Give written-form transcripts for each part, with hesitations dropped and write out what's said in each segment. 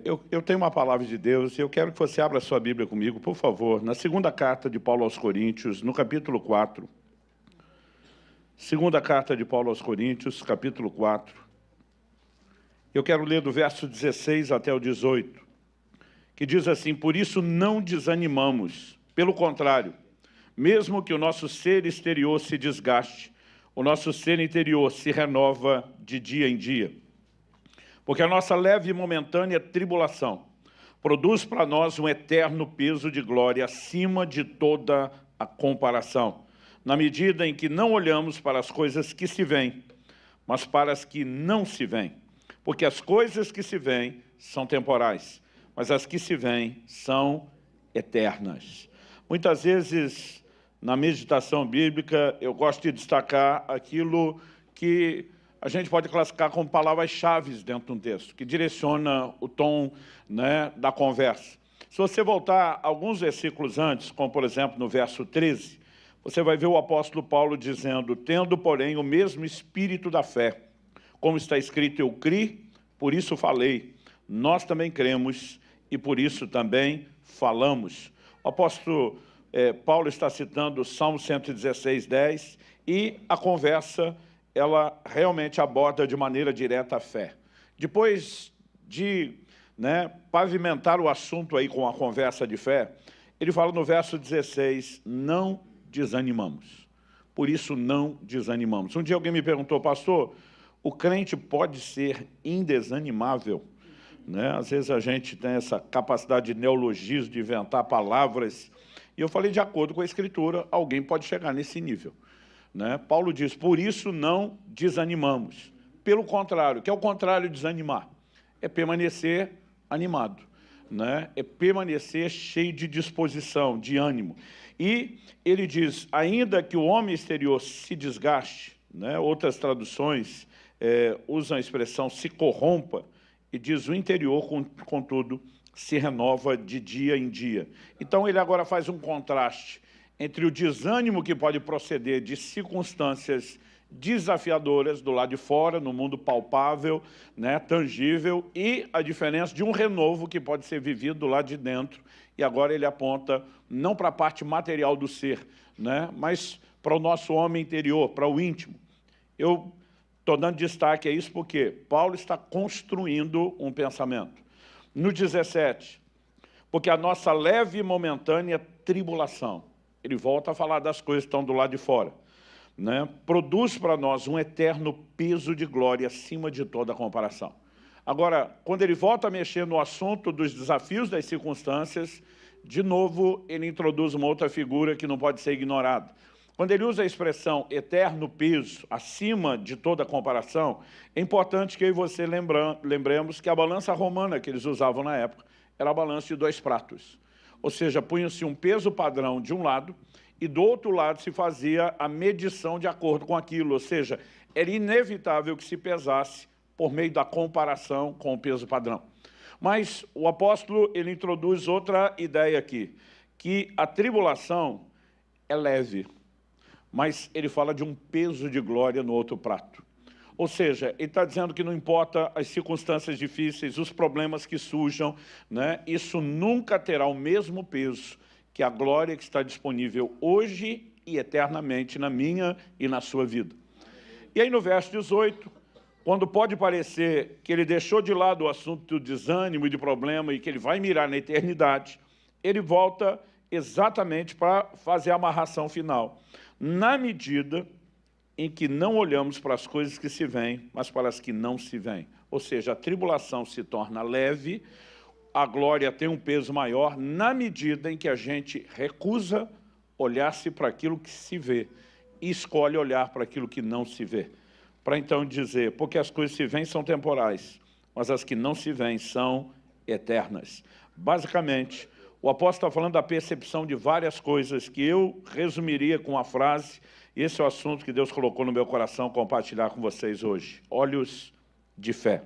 Eu tenho uma palavra de Deus e eu quero que você abra a sua Bíblia comigo, por favor, na segunda carta de Paulo aos Coríntios, no capítulo 4. Segunda carta de Paulo aos Coríntios, capítulo 4. Eu quero ler do verso 16 até o 18, que diz assim: por isso não desanimamos, pelo contrário, mesmo que o nosso ser exterior se desgaste, o nosso ser interior se renova de dia em dia. Porque a nossa leve e momentânea tribulação produz para nós um eterno peso de glória acima de toda a comparação, na medida em que não olhamos para as coisas que se veem, mas para as que não se veem. Porque as coisas que se veem são temporais, mas as que se veem são eternas. Muitas vezes, na meditação bíblica, eu gosto de destacar aquilo que a gente pode classificar como palavras-chave dentro de um texto, que direciona o tom, né, da conversa. Se você voltar alguns versículos antes, como por exemplo no verso 13, você vai ver o apóstolo Paulo dizendo: tendo, porém, o mesmo espírito da fé, como está escrito, eu criei, por isso falei, nós também cremos e por isso também falamos. O apóstolo Paulo está citando o Salmo 116, 10, e a conversa ela realmente aborda de maneira direta a fé. Depois de pavimentar o assunto aí com a conversa de fé, ele fala no verso 16, não desanimamos. Por isso não desanimamos. Um dia alguém me perguntou: pastor, o crente pode ser indesanimável? Às vezes a gente tem essa capacidade de neologismo, de inventar palavras, e eu falei, de acordo com a Escritura, alguém pode chegar nesse nível. Paulo diz, por isso não desanimamos. Pelo contrário, que é o contrário de desanimar? É permanecer animado, é permanecer cheio de disposição, de ânimo. E ele diz, ainda que o homem exterior se desgaste, outras traduções usam a expressão se corrompa, e diz o interior, contudo, se renova de dia em dia. Então ele agora faz um contraste entre o desânimo que pode proceder de circunstâncias desafiadoras do lado de fora, no mundo palpável, tangível, e a diferença de um renovo que pode ser vivido do lado de dentro. E agora ele aponta não para a parte material do ser, mas para o nosso homem interior, para o íntimo. Eu estou dando destaque a isso porque Paulo está construindo um pensamento. No 17, porque a nossa leve e momentânea tribulação, ele volta a falar das coisas que estão do lado de fora, produz para nós um eterno peso de glória acima de toda a comparação. Agora, quando ele volta a mexer no assunto dos desafios das circunstâncias, de novo ele introduz uma outra figura que não pode ser ignorada. Quando ele usa a expressão eterno peso, acima de toda a comparação, é importante que eu e você lembremos que a balança romana que eles usavam na época era a balança de 2 pratos. Ou seja, punha-se um peso padrão de um lado e do outro lado se fazia a medição de acordo com aquilo. Ou seja, era inevitável que se pesasse por meio da comparação com o peso padrão. Mas o apóstolo ele introduz outra ideia aqui, que a tribulação é leve, mas ele fala de um peso de glória no outro prato. Ou seja, ele está dizendo que não importa as circunstâncias difíceis, os problemas que surjam, isso nunca terá o mesmo peso que a glória que está disponível hoje e eternamente na minha e na sua vida. E aí no verso 18, quando pode parecer que ele deixou de lado o assunto do desânimo e de problema e que ele vai mirar na eternidade, ele volta exatamente para fazer a amarração final. Na medida em que não olhamos para as coisas que se veem, mas para as que não se veem. Ou seja, a tribulação se torna leve, a glória tem um peso maior, na medida em que a gente recusa olhar-se para aquilo que se vê e escolhe olhar para aquilo que não se vê. Para então dizer, porque as coisas que se veem são temporais, mas as que não se veem são eternas. Basicamente, o apóstolo está falando da percepção de várias coisas que eu resumiria com a frase. Esse é o assunto que Deus colocou no meu coração compartilhar com vocês hoje. Olhos de fé.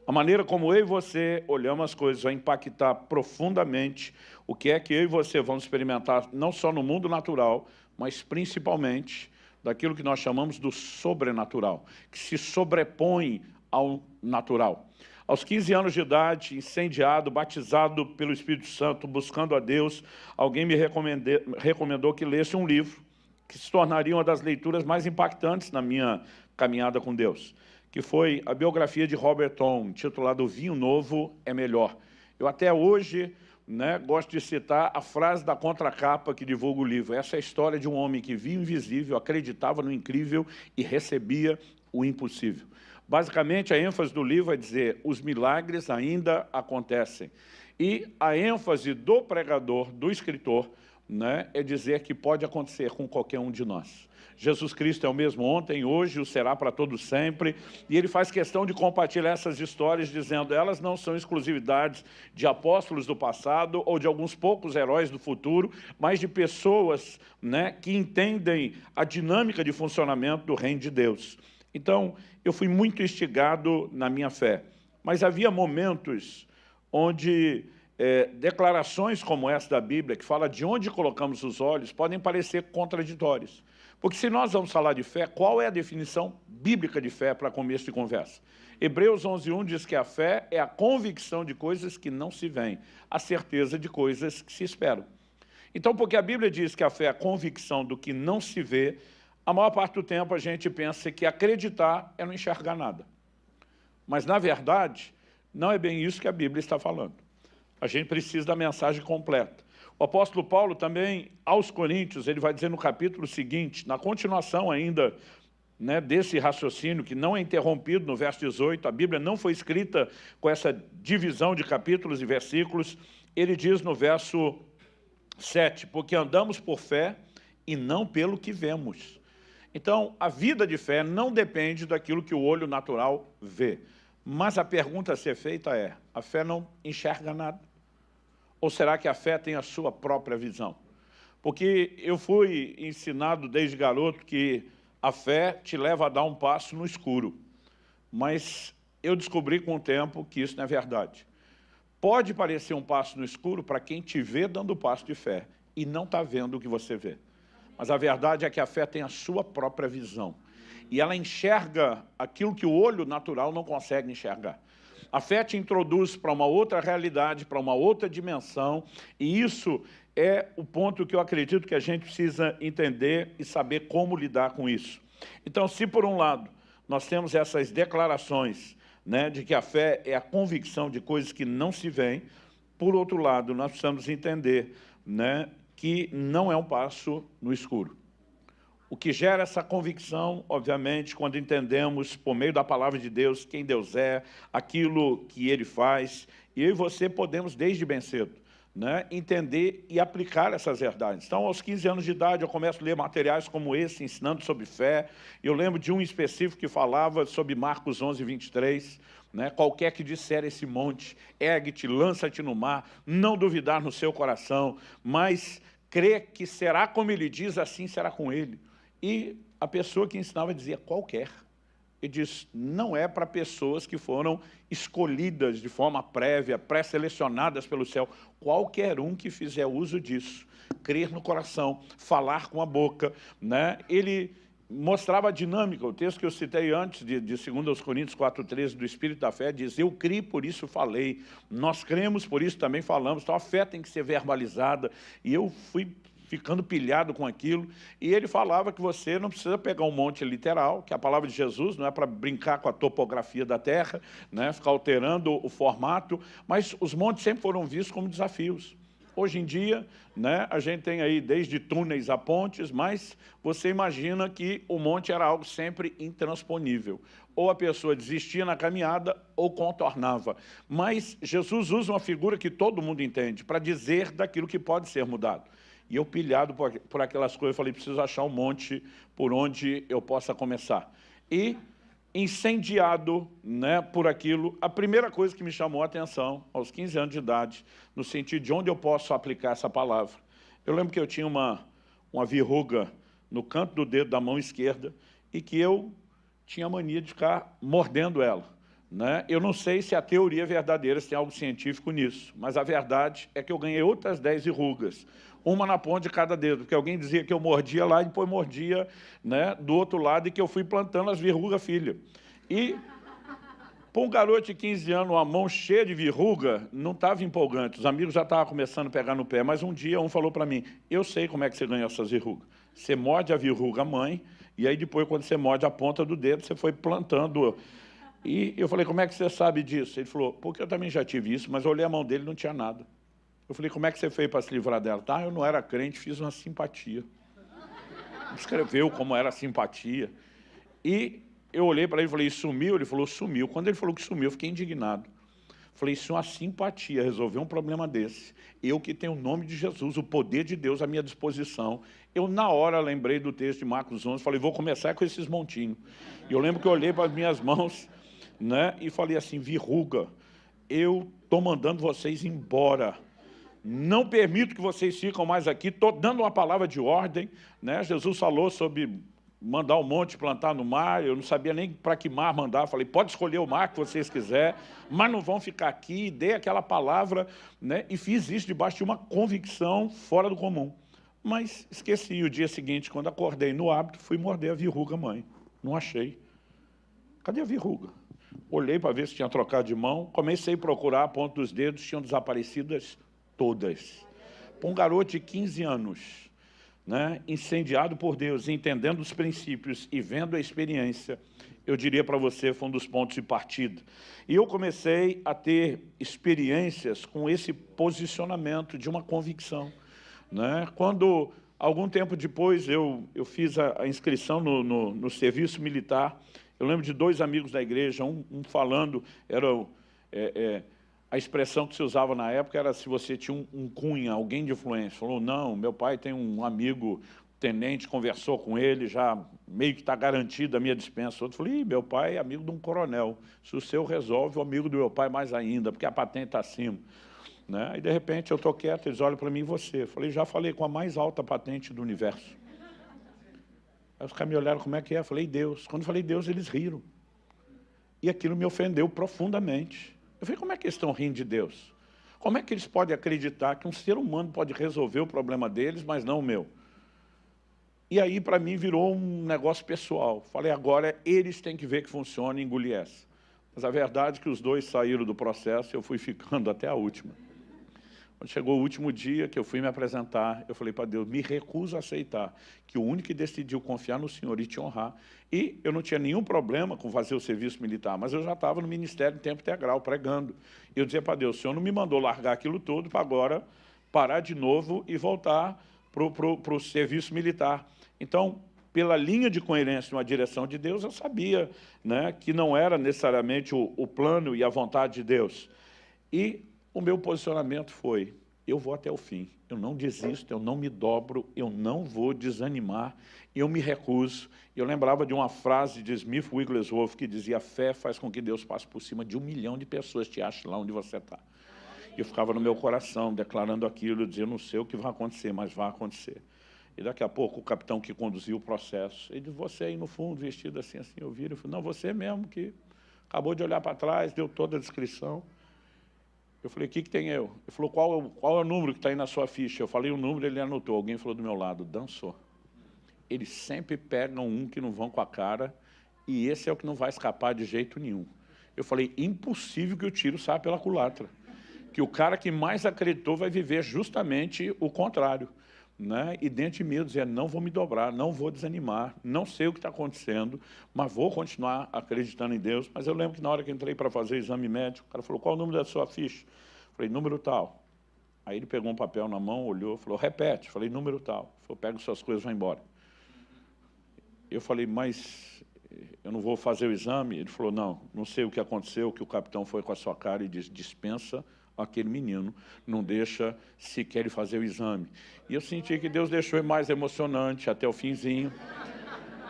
A maneira como eu e você olhamos as coisas vai impactar profundamente o que é que eu e você vamos experimentar, não só no mundo natural, mas principalmente daquilo que nós chamamos do sobrenatural, que se sobrepõe ao natural. Aos 15 anos de idade, incendiado, batizado pelo Espírito Santo, buscando a Deus, alguém me recomendou que lesse um livro que se tornaria uma das leituras mais impactantes na minha caminhada com Deus, que foi a biografia de Robert Thom, intitulada O Vinho Novo é Melhor. Eu até hoje gosto de citar a frase da contracapa que divulga o livro. Essa é a história de um homem que via o invisível, acreditava no incrível e recebia o impossível. Basicamente, a ênfase do livro é dizer, os milagres ainda acontecem. E a ênfase do pregador, do escritor, é dizer que pode acontecer com qualquer um de nós. Jesus Cristo é o mesmo ontem, hoje, o será para todos sempre, e ele faz questão de compartilhar essas histórias, dizendo elas não são exclusividades de apóstolos do passado ou de alguns poucos heróis do futuro, mas de pessoas que entendem a dinâmica de funcionamento do reino de Deus. Então, eu fui muito instigado na minha fé, mas havia momentos onde declarações como essa da Bíblia, que fala de onde colocamos os olhos, podem parecer contraditórias. Porque se nós vamos falar de fé, qual é a definição bíblica de fé para começo de conversa? Hebreus 11:1 diz que a fé é a convicção de coisas que não se veem, a certeza de coisas que se esperam. Então, porque a Bíblia diz que a fé é a convicção do que não se vê, a maior parte do tempo a gente pensa que acreditar é não enxergar nada. Mas, na verdade, não é bem isso que a Bíblia está falando. A gente precisa da mensagem completa. O apóstolo Paulo também, aos Coríntios, ele vai dizer no capítulo seguinte, na continuação ainda desse raciocínio, que não é interrompido no verso 18, a Bíblia não foi escrita com essa divisão de capítulos e versículos, ele diz no verso 7, porque andamos por fé e não pelo que vemos. Então, a vida de fé não depende daquilo que o olho natural vê. Mas a pergunta a ser feita é, a fé não enxerga nada? Ou será que a fé tem a sua própria visão? Porque eu fui ensinado desde garoto que a fé te leva a dar um passo no escuro. Mas eu descobri com o tempo que isso não é verdade. Pode parecer um passo no escuro para quem te vê dando o passo de fé e não está vendo o que você vê. Mas a verdade é que a fé tem a sua própria visão. E ela enxerga aquilo que o olho natural não consegue enxergar. A fé te introduz para uma outra realidade, para uma outra dimensão, e isso é o ponto que eu acredito que a gente precisa entender e saber como lidar com isso. Então, se por um lado nós temos essas declarações de que a fé é a convicção de coisas que não se veem, por outro lado, nós precisamos entender que não é um passo no escuro. O que gera essa convicção, obviamente, quando entendemos, por meio da palavra de Deus, quem Deus é, aquilo que Ele faz, e eu e você podemos, desde bem cedo, entender e aplicar essas verdades. Então, aos 15 anos de idade, eu começo a ler materiais como esse, ensinando sobre fé. Eu lembro de um específico que falava sobre Marcos 11:23, qualquer que disser esse monte, ergue-te, lança-te no mar, não duvidar no seu coração, mas crê que será como ele diz, assim será com ele. E a pessoa que ensinava dizia qualquer. Ele diz, não é para pessoas que foram escolhidas de forma prévia, pré-selecionadas pelo céu. Qualquer um que fizer uso disso, crer no coração, falar com a boca, Ele mostrava a dinâmica. O texto que eu citei antes, de 2 Coríntios 4:13, do Espírito da Fé, diz, eu criei, por isso falei. Nós cremos, por isso também falamos. Então, a fé tem que ser verbalizada. E eu fui ficando pilhado com aquilo, e ele falava que você não precisa pegar um monte literal, que a palavra de Jesus não é para brincar com a topografia da terra, ficar alterando o formato, mas os montes sempre foram vistos como desafios. Hoje em dia, a gente tem aí desde túneis a pontes, mas você imagina que o monte era algo sempre intransponível. Ou a pessoa desistia na caminhada ou contornava. Mas Jesus usa uma figura que todo mundo entende, para dizer daquilo que pode ser mudado. E eu, pilhado por aquelas coisas, falei, preciso achar um monte por onde eu possa começar. E, incendiado por aquilo, a primeira coisa que me chamou a atenção, aos 15 anos de idade, no sentido de onde eu posso aplicar essa palavra. Eu lembro que eu tinha uma verruga no canto do dedo da mão esquerda e que eu tinha a mania de ficar mordendo ela. Eu não sei se a teoria é verdadeira, se tem algo científico nisso, mas a verdade é que eu ganhei outras 10 verrugas, uma na ponta de cada dedo, porque alguém dizia que eu mordia lá e depois mordia do outro lado e que eu fui plantando as verrugas, filha. E Para um garoto de 15 anos, uma mão cheia de verruga, não estava empolgante. Os amigos já estavam começando a pegar no pé. Mas um dia um falou para mim, eu sei como é que você ganha essas verrugas. Você morde a verruga mãe, e aí depois, quando você morde a ponta do dedo, você foi plantando. E eu falei, como é que você sabe disso? Ele falou, porque eu também já tive isso, mas eu olhei a mão dele e não tinha nada. Eu falei, como é que você fez para se livrar dela? Tá, eu não era crente, fiz uma simpatia. Escreveu como era a simpatia. E eu olhei para ele e falei, sumiu? Ele falou, sumiu. Quando ele falou que sumiu, eu fiquei indignado. Falei, isso é uma simpatia, resolver um problema desse. Eu que tenho o nome de Jesus, o poder de Deus à minha disposição. Eu, na hora, lembrei do texto de Marcos 11, falei, vou começar com esses montinhos. E eu lembro que eu olhei para as minhas mãos, né, e falei assim, verruga, eu estou mandando vocês embora. Não permito que vocês fiquem mais aqui. Estou dando uma palavra de ordem, né? Jesus falou sobre mandar um monte plantar no mar. Eu não sabia nem para que mar mandar. Falei, pode escolher o mar que vocês quiserem, mas não vão ficar aqui. Dei aquela palavra, né? E fiz isso debaixo de uma convicção fora do comum. Mas esqueci. O dia seguinte, quando acordei no hábito, fui morder a verruga mãe. Não achei. Cadê a verruga? Olhei para ver se tinha trocado de mão. Comecei a procurar, a ponta dos dedos, tinham desaparecidas todas. Para um garoto de 15 anos, né, incendiado por Deus, entendendo os princípios e vendo a experiência, eu diria para você, foi um dos pontos de partida. E eu comecei a ter experiências com esse posicionamento de uma convicção, né? Quando, algum tempo depois, eu fiz a inscrição no serviço militar, eu lembro de dois amigos da igreja, um falando, era a expressão que se usava na época era se você tinha um cunha, alguém de influência. Falou, não, meu pai tem um amigo tenente, conversou com ele, já meio que está garantido a minha dispensa. Outro falou, meu pai é amigo de um coronel. Se o seu resolve, o amigo do meu pai mais ainda, porque a patente está acima. Né? E, de repente, eu estou quieto, eles olham para mim e você. Eu falei, já falei com a mais alta patente do universo. Aí os caras me olharam, como é que é? Eu falei, Deus. Quando eu falei Deus, eles riram. E aquilo me ofendeu profundamente. Eu falei, como é que eles estão rindo de Deus? Como é que eles podem acreditar que um ser humano pode resolver o problema deles, mas não o meu? E aí, para mim, virou um negócio pessoal. Falei, agora eles têm que ver que funciona e engolir essa. Mas a verdade é que os dois saíram do processo e eu fui ficando até a última. Quando chegou o último dia que eu fui me apresentar, eu falei para Deus, me recuso a aceitar que o único que decidiu confiar no Senhor e te honrar, e eu não tinha nenhum problema com fazer o serviço militar, mas eu já estava no ministério em tempo integral, pregando. E eu dizia para Deus, o Senhor não me mandou largar aquilo tudo para agora parar de novo e voltar para o serviço militar. Então, pela linha de coerência uma direção de Deus, eu sabia, né, que não era necessariamente o plano e a vontade de Deus. E o meu posicionamento foi, eu vou até o fim, eu não desisto, eu não me dobro, eu não vou desanimar, eu me recuso. Eu lembrava de uma frase de Smith Wigglesworth que dizia, a fé faz com que Deus passe por cima de 1 milhão de pessoas, te ache lá onde você está. Eu ficava no meu coração, declarando aquilo, eu dizia, não sei o que vai acontecer, mas vai acontecer. E daqui a pouco o capitão que conduziu o processo, ele disse, você aí no fundo, vestido assim, eu viro, eu falei, não, você mesmo que acabou de olhar para trás, deu toda a descrição. Eu falei, o que tem eu? Ele falou, qual é o número que está aí na sua ficha? Eu falei o número, ele anotou. Alguém falou do meu lado, dançou. Eles sempre pegam um que não vão com a cara, e esse é o que não vai escapar de jeito nenhum. Eu falei, impossível que o tiro saia pela culatra. Que o cara que mais acreditou vai viver justamente o contrário. Né? E dentro de mim eu dizia, não vou me dobrar, não vou desanimar, não sei o que está acontecendo, mas vou continuar acreditando em Deus. Mas eu lembro que na hora que entrei para fazer o exame médico, o cara falou, qual o número da sua ficha? Eu falei, número tal. Aí ele pegou um papel na mão, olhou, falou, repete. Eu falei, número tal. Ele falou, pega suas coisas e vai embora. Eu falei, mas eu não vou fazer o exame? Ele falou, não sei o que aconteceu, que o capitão foi com a sua cara e disse, dispensa aquele menino, não deixa sequer ele fazer o exame. E eu senti que Deus deixou ele mais emocionante até o finzinho,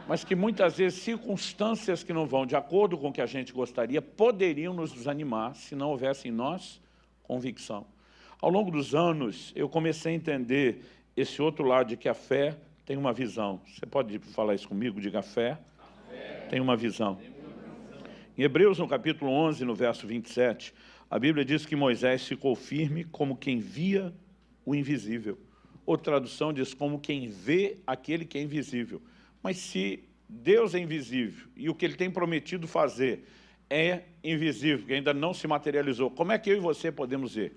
mas que muitas vezes circunstâncias que não vão de acordo com o que a gente gostaria poderiam nos desanimar se não houvesse em nós convicção. Ao longo dos anos, eu comecei a entender esse outro lado de que a fé tem uma visão. Você pode falar isso comigo? Diga, a fé tem uma visão. Em Hebreus, no capítulo 11, no verso 27, a Bíblia diz que Moisés ficou firme como quem via o invisível. Outra tradução diz como quem vê aquele que é invisível. Mas se Deus é invisível e o que Ele tem prometido fazer é invisível, que ainda não se materializou. Como é que eu e você podemos ver?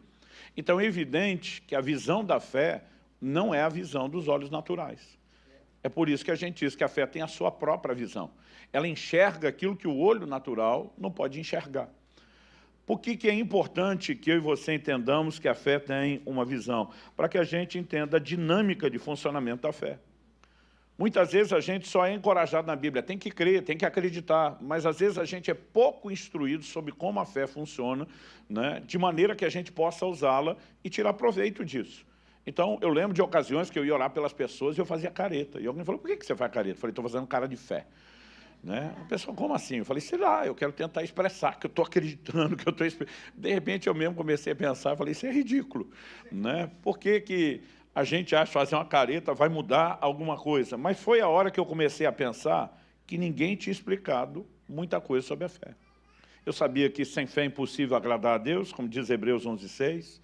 Então é evidente que a visão da fé não é a visão dos olhos naturais. É por isso que a gente diz que a fé tem a sua própria visão. Ela enxerga aquilo que o olho natural não pode enxergar. Por que é importante que eu e você entendamos que a fé tem uma visão? Para que a gente entenda a dinâmica de funcionamento da fé. Muitas vezes a gente só é encorajado na Bíblia, tem que crer, tem que acreditar, mas às vezes a gente é pouco instruído sobre como a fé funciona, né, de maneira que a gente possa usá-la e tirar proveito disso. Então, eu lembro de ocasiões que eu ia orar pelas pessoas e eu fazia careta. E alguém falou, por que você faz careta? Eu falei, estou fazendo cara de fé. Né? A pessoa, como assim? Eu falei, sei lá, eu quero tentar expressar que eu estou acreditando, que eu estou... De repente, eu mesmo comecei a pensar, eu falei, isso é ridículo. Né? Por que a gente acha que fazer uma careta vai mudar alguma coisa? Mas foi a hora que eu comecei a pensar que ninguém tinha explicado muita coisa sobre a fé. Eu sabia que sem fé é impossível agradar a Deus, como diz Hebreus 11:6,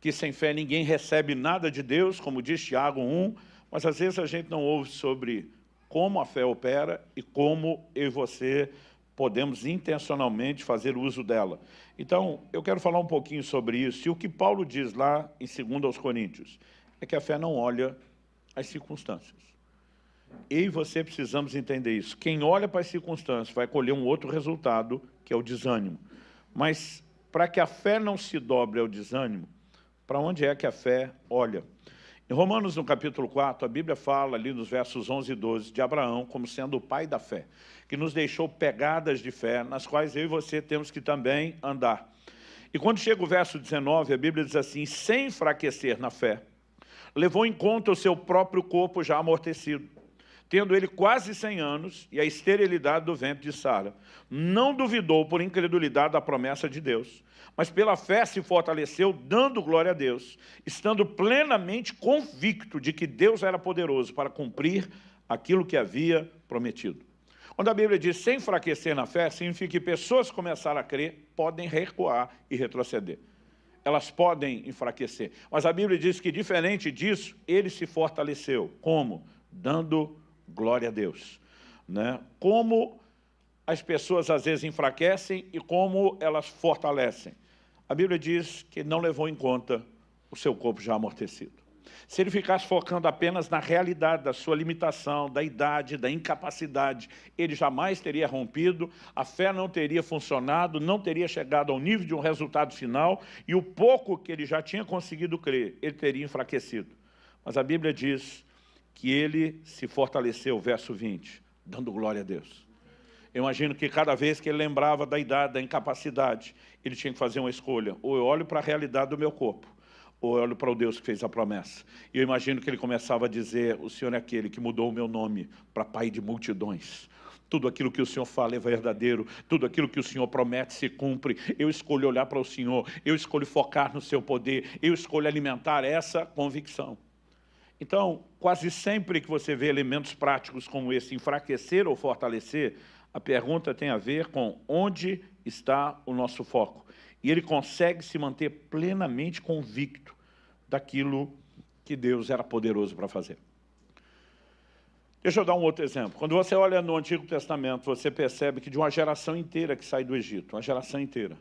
que sem fé ninguém recebe nada de Deus, como diz Tiago 1, mas às vezes a gente não ouve sobre como a fé opera e como eu e você podemos intencionalmente fazer uso dela. Então, eu quero falar um pouquinho sobre isso. E o que Paulo diz lá em 2 aos Coríntios é que a fé não olha as circunstâncias. Eu e você precisamos entender isso. Quem olha para as circunstâncias vai colher um outro resultado, que é o desânimo. Mas, para que a fé não se dobre ao desânimo, para onde é que a fé olha? Em Romanos, no capítulo 4, a Bíblia fala ali nos versos 11 e 12 de Abraão como sendo o pai da fé, que nos deixou pegadas de fé, nas quais eu e você temos que também andar. E quando chega o verso 19, a Bíblia diz assim, sem enfraquecer na fé, levou em conta o seu próprio corpo já amortecido, tendo ele quase 100 anos e a esterilidade do ventre de Sara. Não duvidou por incredulidade da promessa de Deus, mas pela fé se fortaleceu, dando glória a Deus, estando plenamente convicto de que Deus era poderoso para cumprir aquilo que havia prometido. Quando a Bíblia diz sem enfraquecer na fé, significa que pessoas que começaram a crer podem recuar e retroceder. Elas podem enfraquecer. Mas a Bíblia diz que, diferente disso, ele se fortaleceu. Como? Dando glória a Deus. Né? Como as pessoas às vezes enfraquecem e como elas fortalecem. A Bíblia diz que não levou em conta o seu corpo já amortecido. Se ele ficasse focando apenas na realidade da sua limitação, da idade, da incapacidade, ele jamais teria rompido, a fé não teria funcionado, não teria chegado ao nível de um resultado final, e o pouco que ele já tinha conseguido crer, ele teria enfraquecido. Mas a Bíblia diz que ele se fortaleceu, verso 20, dando glória a Deus. Eu imagino que cada vez que ele lembrava da idade, da incapacidade, ele tinha que fazer uma escolha. Ou eu olho para a realidade do meu corpo, ou eu olho para o Deus que fez a promessa. E eu imagino que ele começava a dizer, o Senhor é aquele que mudou o meu nome para Pai de multidões. Tudo aquilo que o Senhor fala é verdadeiro, tudo aquilo que o Senhor promete se cumpre. Eu escolho olhar para o Senhor, eu escolho focar no seu poder, eu escolho alimentar essa convicção. Então, quase sempre que você vê elementos práticos como esse, enfraquecer ou fortalecer, a pergunta tem a ver com onde está o nosso foco. E ele consegue se manter plenamente convicto daquilo que Deus era poderoso para fazer. Deixa eu dar um outro exemplo. Quando você olha no Antigo Testamento, você percebe que de uma geração inteira que sai do Egito, uma geração inteira,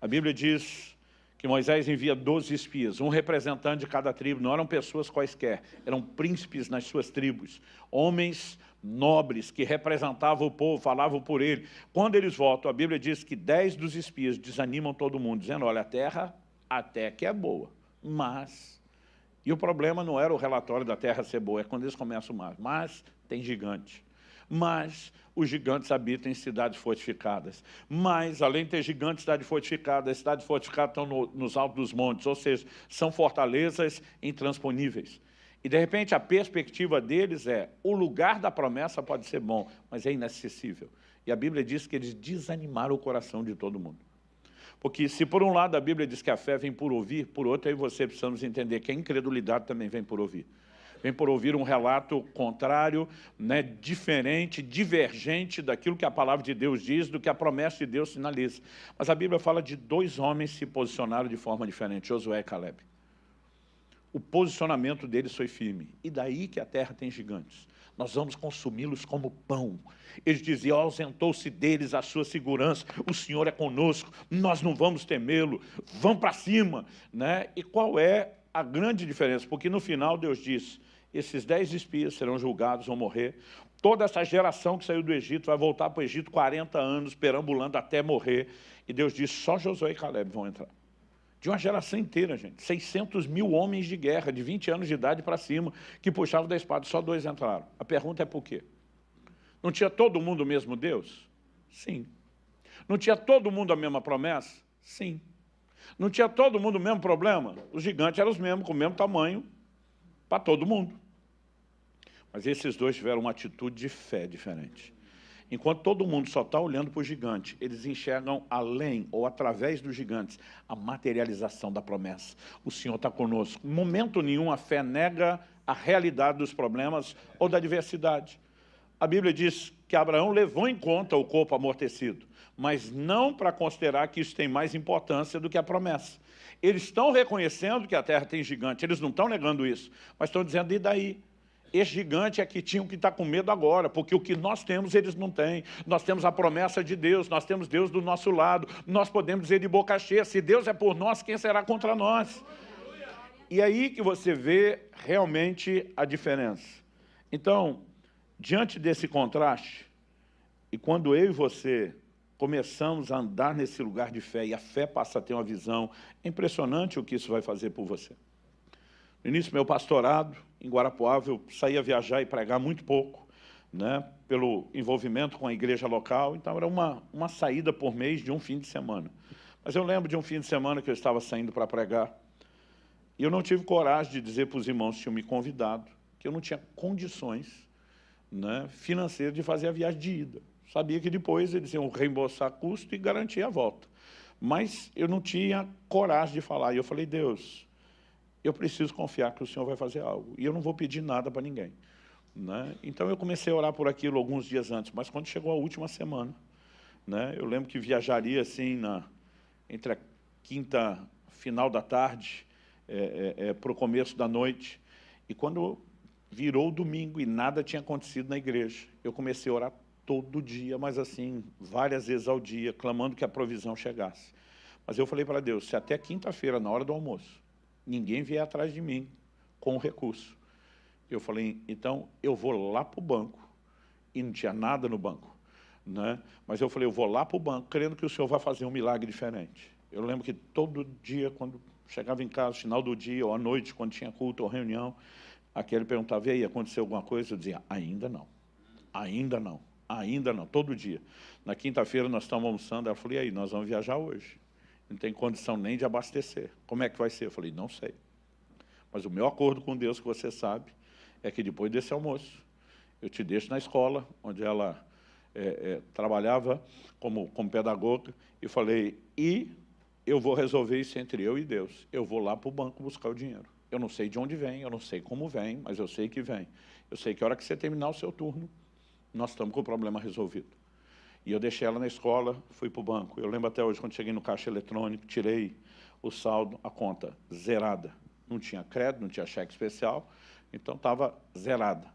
a Bíblia diz que Moisés envia 12 espias, um representante de cada tribo, não eram pessoas quaisquer, eram príncipes nas suas tribos, homens nobres que representavam o povo, falavam por ele. Quando eles voltam, a Bíblia diz que 10 dos espias desanimam todo mundo, dizendo, olha, a terra até que é boa, mas... E o problema não era o relatório da terra ser boa, é quando eles começam mais. Mas tem gigante. Mas os gigantes habitam em cidades fortificadas. Mas, além de ter gigantes, cidades fortificadas, as cidades fortificadas estão nos altos dos montes, ou seja, são fortalezas intransponíveis. E, de repente, a perspectiva deles é, o lugar da promessa pode ser bom, mas é inacessível. E a Bíblia diz que eles desanimaram o coração de todo mundo. Porque se por um lado a Bíblia diz que a fé vem por ouvir, por outro aí você precisamos entender que a incredulidade também vem por ouvir. Vem por ouvir um relato contrário, né, diferente, divergente daquilo que a palavra de Deus diz, do que a promessa de Deus sinaliza. Mas a Bíblia fala de 2 homens que se posicionaram de forma diferente, Josué e Caleb. O posicionamento deles foi firme. E daí que a terra tem gigantes. nós vamos consumi-los como pão. Eles diziam, ausentou-se deles a sua segurança, o Senhor é conosco, nós não vamos temê-lo, vamos para cima, né? E qual é a grande diferença? Porque no final Deus diz, esses 10 espias serão julgados, vão morrer, toda essa geração que saiu do Egito vai voltar para o Egito 40 anos, perambulando até morrer, e Deus diz, só Josué e Caleb vão entrar. De uma geração inteira, gente, 600 mil homens de guerra, de 20 anos de idade para cima, que puxavam da espada, só 2 entraram. A pergunta é por quê? Não tinha todo mundo o mesmo Deus? Sim. Não tinha todo mundo a mesma promessa? Sim. Não tinha todo mundo o mesmo problema? Os gigantes eram os mesmos, com o mesmo tamanho, para todo mundo. Mas esses 2 tiveram uma atitude de fé diferente. Enquanto todo mundo só está olhando para o gigante, eles enxergam além ou através dos gigantes a materialização da promessa. O Senhor está conosco. Em momento nenhum a fé nega a realidade dos problemas ou da adversidade. A Bíblia diz que Abraão levou em conta o corpo amortecido, mas não para considerar que isso tem mais importância do que a promessa. Eles estão reconhecendo que a terra tem gigante, eles não estão negando isso, mas estão dizendo, e daí? Esse gigante é que tinham que estar com medo agora, porque o que nós temos, eles não têm. Nós temos a promessa de Deus, nós temos Deus do nosso lado, nós podemos dizer de boca cheia, se Deus é por nós, quem será contra nós? E aí que você vê realmente a diferença. Então, diante desse contraste, e quando eu e você começamos a andar nesse lugar de fé, e a fé passa a ter uma visão, é impressionante o que isso vai fazer por você. No início do meu pastorado, em Guarapuava, eu saía viajar e pregar muito pouco, né, pelo envolvimento com a igreja local, então era uma saída por mês de um fim de semana. Mas eu lembro de um fim de semana que eu estava saindo para pregar, e eu não tive coragem de dizer para os irmãos que tinham me convidado, que eu não tinha condições, né, financeiras de fazer a viagem de ida. Sabia que depois eles iam reembolsar custo e garantir a volta. Mas eu não tinha coragem de falar, e eu falei, Deus, eu preciso confiar que o Senhor vai fazer algo. E eu não vou pedir nada para ninguém, né? Então, eu comecei a orar por aquilo alguns dias antes, mas quando chegou a última semana, né, eu lembro que viajaria assim, entre a quinta, final da tarde, para o começo da noite. E quando virou o domingo e nada tinha acontecido na igreja, eu comecei a orar todo dia, mas assim, várias vezes ao dia, clamando que a provisão chegasse. Mas eu falei para Deus, se até quinta-feira, na hora do almoço, ninguém vier atrás de mim com o recurso. Eu falei, então eu vou lá para o banco, e não tinha nada no banco, né? Mas eu falei, eu vou lá para o banco, crendo que o Senhor vai fazer um milagre diferente. Eu lembro que todo dia, quando chegava em casa, final do dia, ou à noite, quando tinha culto ou reunião, aquele perguntava, e aí, aconteceu alguma coisa? Eu dizia, ainda não, ainda não, ainda não, todo dia. Na quinta-feira nós estamos almoçando, ela falou, e aí, nós vamos viajar hoje. Não tem condição nem de abastecer. Como é que vai ser? Eu falei, não sei. Mas o meu acordo com Deus, que você sabe, é que depois desse almoço, eu te deixo na escola, onde ela trabalhava como pedagoga, e falei, e eu vou resolver isso entre eu e Deus. Eu vou lá para o banco buscar o dinheiro. Eu não sei de onde vem, eu não sei como vem, mas eu sei que vem. Eu sei que a hora que você terminar o seu turno, nós estamos com o problema resolvido. E eu deixei ela na escola, fui para o banco. Eu lembro até hoje, quando cheguei no caixa eletrônico, tirei o saldo, a conta zerada. Não tinha crédito, não tinha cheque especial, então estava zerada.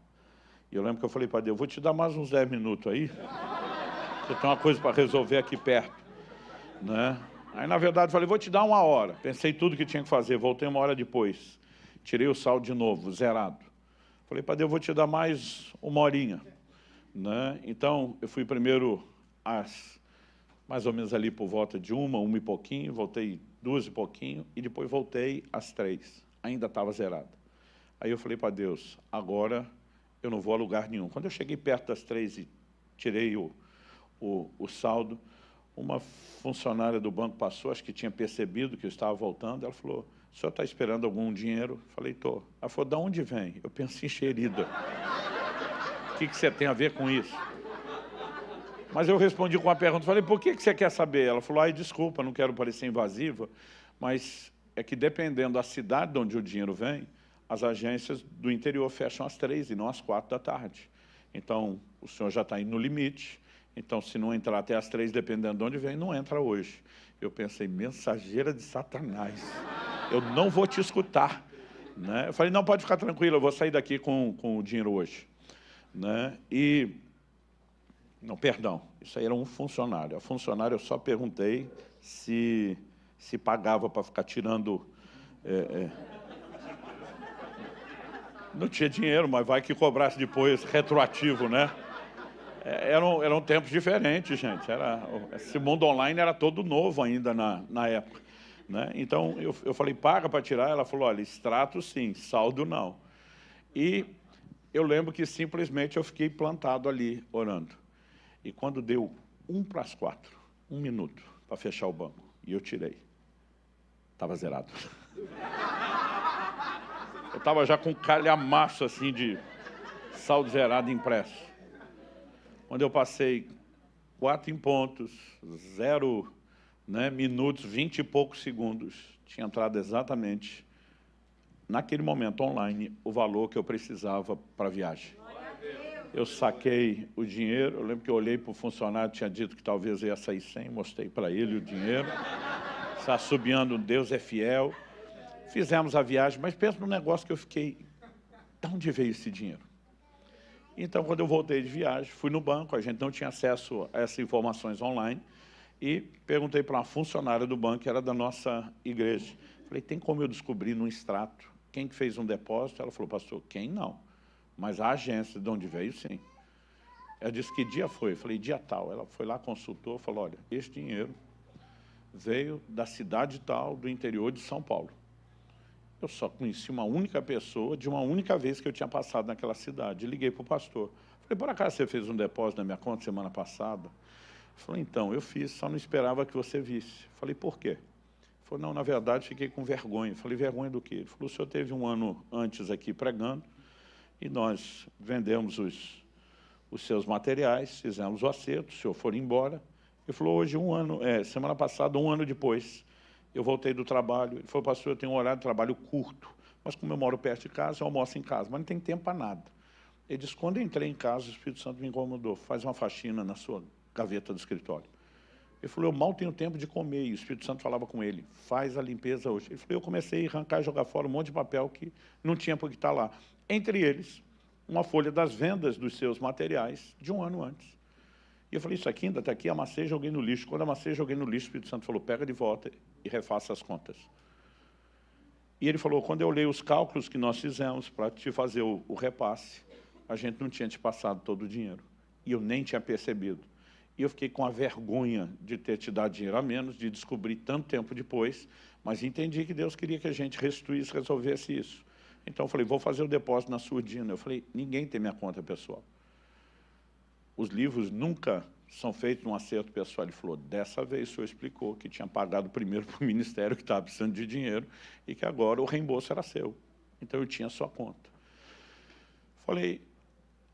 E eu lembro que eu falei para Deus, vou te dar mais uns 10 minutos aí, eu tenho uma coisa para resolver aqui perto, né? Aí, na verdade, eu falei, vou te dar 1 hora. Pensei tudo que tinha que fazer, voltei 1 hora depois. Tirei o saldo de novo, zerado. Falei para Deus, vou te dar mais 1 horinha, né? Então, eu fui primeiro mais ou menos ali por volta de 1 e pouquinho, voltei 2 e pouquinho, e depois voltei às 3. Ainda estava zerado. Aí eu falei para Deus, agora eu não vou a lugar nenhum. Quando eu cheguei perto das 3 e tirei o saldo, uma funcionária do banco passou, acho que tinha percebido que eu estava voltando, ela falou, o senhor está esperando algum dinheiro? Eu falei, estou. Ela falou, de onde vem? Eu pensei, enxerida. O que você tem a ver com isso? Mas eu respondi com uma pergunta, falei, por que você quer saber? Ela falou, ai, desculpa, não quero parecer invasiva, mas é que dependendo da cidade de onde o dinheiro vem, as agências do interior fecham às 3 e não às 4 da tarde. Então, o senhor já está indo no limite, então se não entrar até às 3, dependendo de onde vem, não entra hoje. Eu pensei, mensageira de Satanás, eu não vou te escutar, né? Eu falei, não, pode ficar tranquilo, eu vou sair daqui com o dinheiro hoje. né? Não, perdão, isso aí era um funcionário. A funcionária eu só perguntei se pagava para ficar tirando... Não tinha dinheiro, mas vai que cobrasse depois retroativo, né? Eram tempos diferentes, gente. Esse mundo online era todo novo ainda na época, né? Então, eu falei, paga para tirar? Ela falou, olha, extrato sim, saldo não. E eu lembro que simplesmente eu fiquei plantado ali, orando. E quando deu 1:4, 1 minuto para fechar o banco, e eu tirei, estava zerado. Eu estava já com calhamaço assim de saldo zerado impresso. Quando eu passei 4 em pontos, 0, né, minutos, 20 e poucos segundos, tinha entrado exatamente, naquele momento online, o valor que eu precisava para a viagem. Eu saquei o dinheiro, eu lembro que eu olhei para o funcionário, tinha dito que talvez ia sair 100, mostrei para ele o dinheiro, está assobiando, Deus é fiel. Fizemos a viagem, mas pensa num negócio que eu fiquei, de onde veio esse dinheiro? Então, quando eu voltei de viagem, fui no banco, a gente não tinha acesso a essas informações online, e perguntei para uma funcionária do banco, que era da nossa igreja. Falei, tem como eu descobrir no extrato quem que fez um depósito? Ela falou, pastor, quem não? Mas a agência de onde veio, sim. Ela disse, que dia foi? Eu falei, dia tal. Ela foi lá, consultou, falou, olha, esse dinheiro veio da cidade tal, do interior de São Paulo. Eu só conheci uma única pessoa, de uma única vez que eu tinha passado naquela cidade. Liguei para o pastor. Falei, por acaso você fez um depósito na minha conta semana passada? Ele falou, então, eu fiz, só não esperava que você visse. Falei, por quê? Ele falou, não, na verdade, fiquei com vergonha. Falei, vergonha do quê? Ele falou, o senhor teve um ano antes aqui pregando, e nós vendemos os seus materiais, fizemos o acerto, o senhor foi embora. Ele falou, hoje, semana passada, 1 ano depois, eu voltei do trabalho. Ele falou, pastor, eu tenho um horário de trabalho curto, mas como eu moro perto de casa, eu almoço em casa, mas não tem tempo para nada. Ele disse, quando eu entrei em casa, o Espírito Santo me incomodou, faz uma faxina na sua gaveta do escritório. Ele falou, eu mal tenho tempo de comer, e o Espírito Santo falava com ele, faz a limpeza hoje. Ele falou, eu comecei a arrancar e jogar fora um monte de papel que não tinha por que estar lá. Entre eles, uma folha das vendas dos seus materiais de 1 ano antes. E eu falei, isso aqui ainda está aqui, amassei e joguei no lixo. Quando amassei e joguei no lixo, o Espírito Santo falou, pega de volta e refaça as contas. E ele falou, quando eu olhei os cálculos que nós fizemos para te fazer o repasse, a gente não tinha te passado todo o dinheiro. E eu nem tinha percebido. E eu fiquei com a vergonha de ter te dado dinheiro a menos, de descobrir tanto tempo depois, mas entendi que Deus queria que a gente restituísse, resolvesse isso. Então eu falei, vou fazer o depósito na sua Dina. Eu falei, ninguém tem minha conta pessoal. Os livros nunca são feitos num acerto pessoal. Ele falou, dessa vez o senhor explicou que tinha pagado primeiro para o ministério, que estava precisando de dinheiro, e que agora o reembolso era seu. Então eu tinha a sua conta. Falei,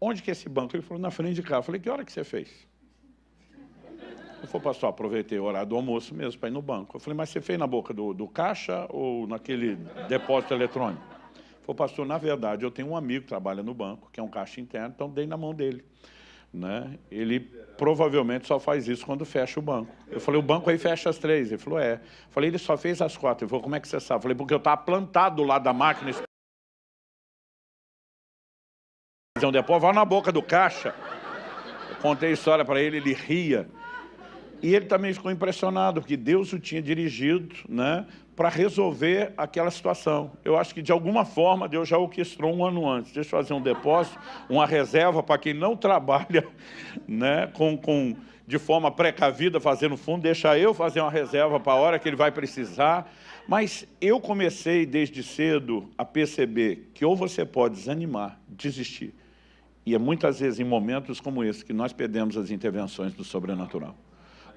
onde que é esse banco? Ele falou, na frente de cá. Eu falei, que hora que você fez? Ele falou, pastor, aproveitei o horário do almoço mesmo para ir no banco. Eu falei, mas você fez na boca do caixa ou naquele depósito eletrônico? Ele falou, pastor, na verdade, eu tenho um amigo que trabalha no banco, que é um caixa interno, então dei na mão dele. Né? Ele provavelmente só faz isso quando fecha o banco. Eu falei, o banco aí fecha às 3. Ele falou, é. Eu falei, ele só fez às 4. Ele falou, como é que você sabe? Eu falei, porque eu estava plantado do lado da máquina. Um depósito, vai na boca do caixa. Eu contei a história para ele, ele ria. E ele também ficou impressionado, porque Deus o tinha dirigido, né, para resolver aquela situação. Eu acho que, de alguma forma, Deus já orquestrou 1 ano antes. Deixa eu fazer um depósito, uma reserva para quem não trabalha, né, de forma precavida, fazendo fundo, deixa eu fazer uma reserva para a hora que ele vai precisar. Mas eu comecei, desde cedo, a perceber que ou você pode desanimar, desistir. E é muitas vezes em momentos como esse que nós perdemos as intervenções do sobrenatural.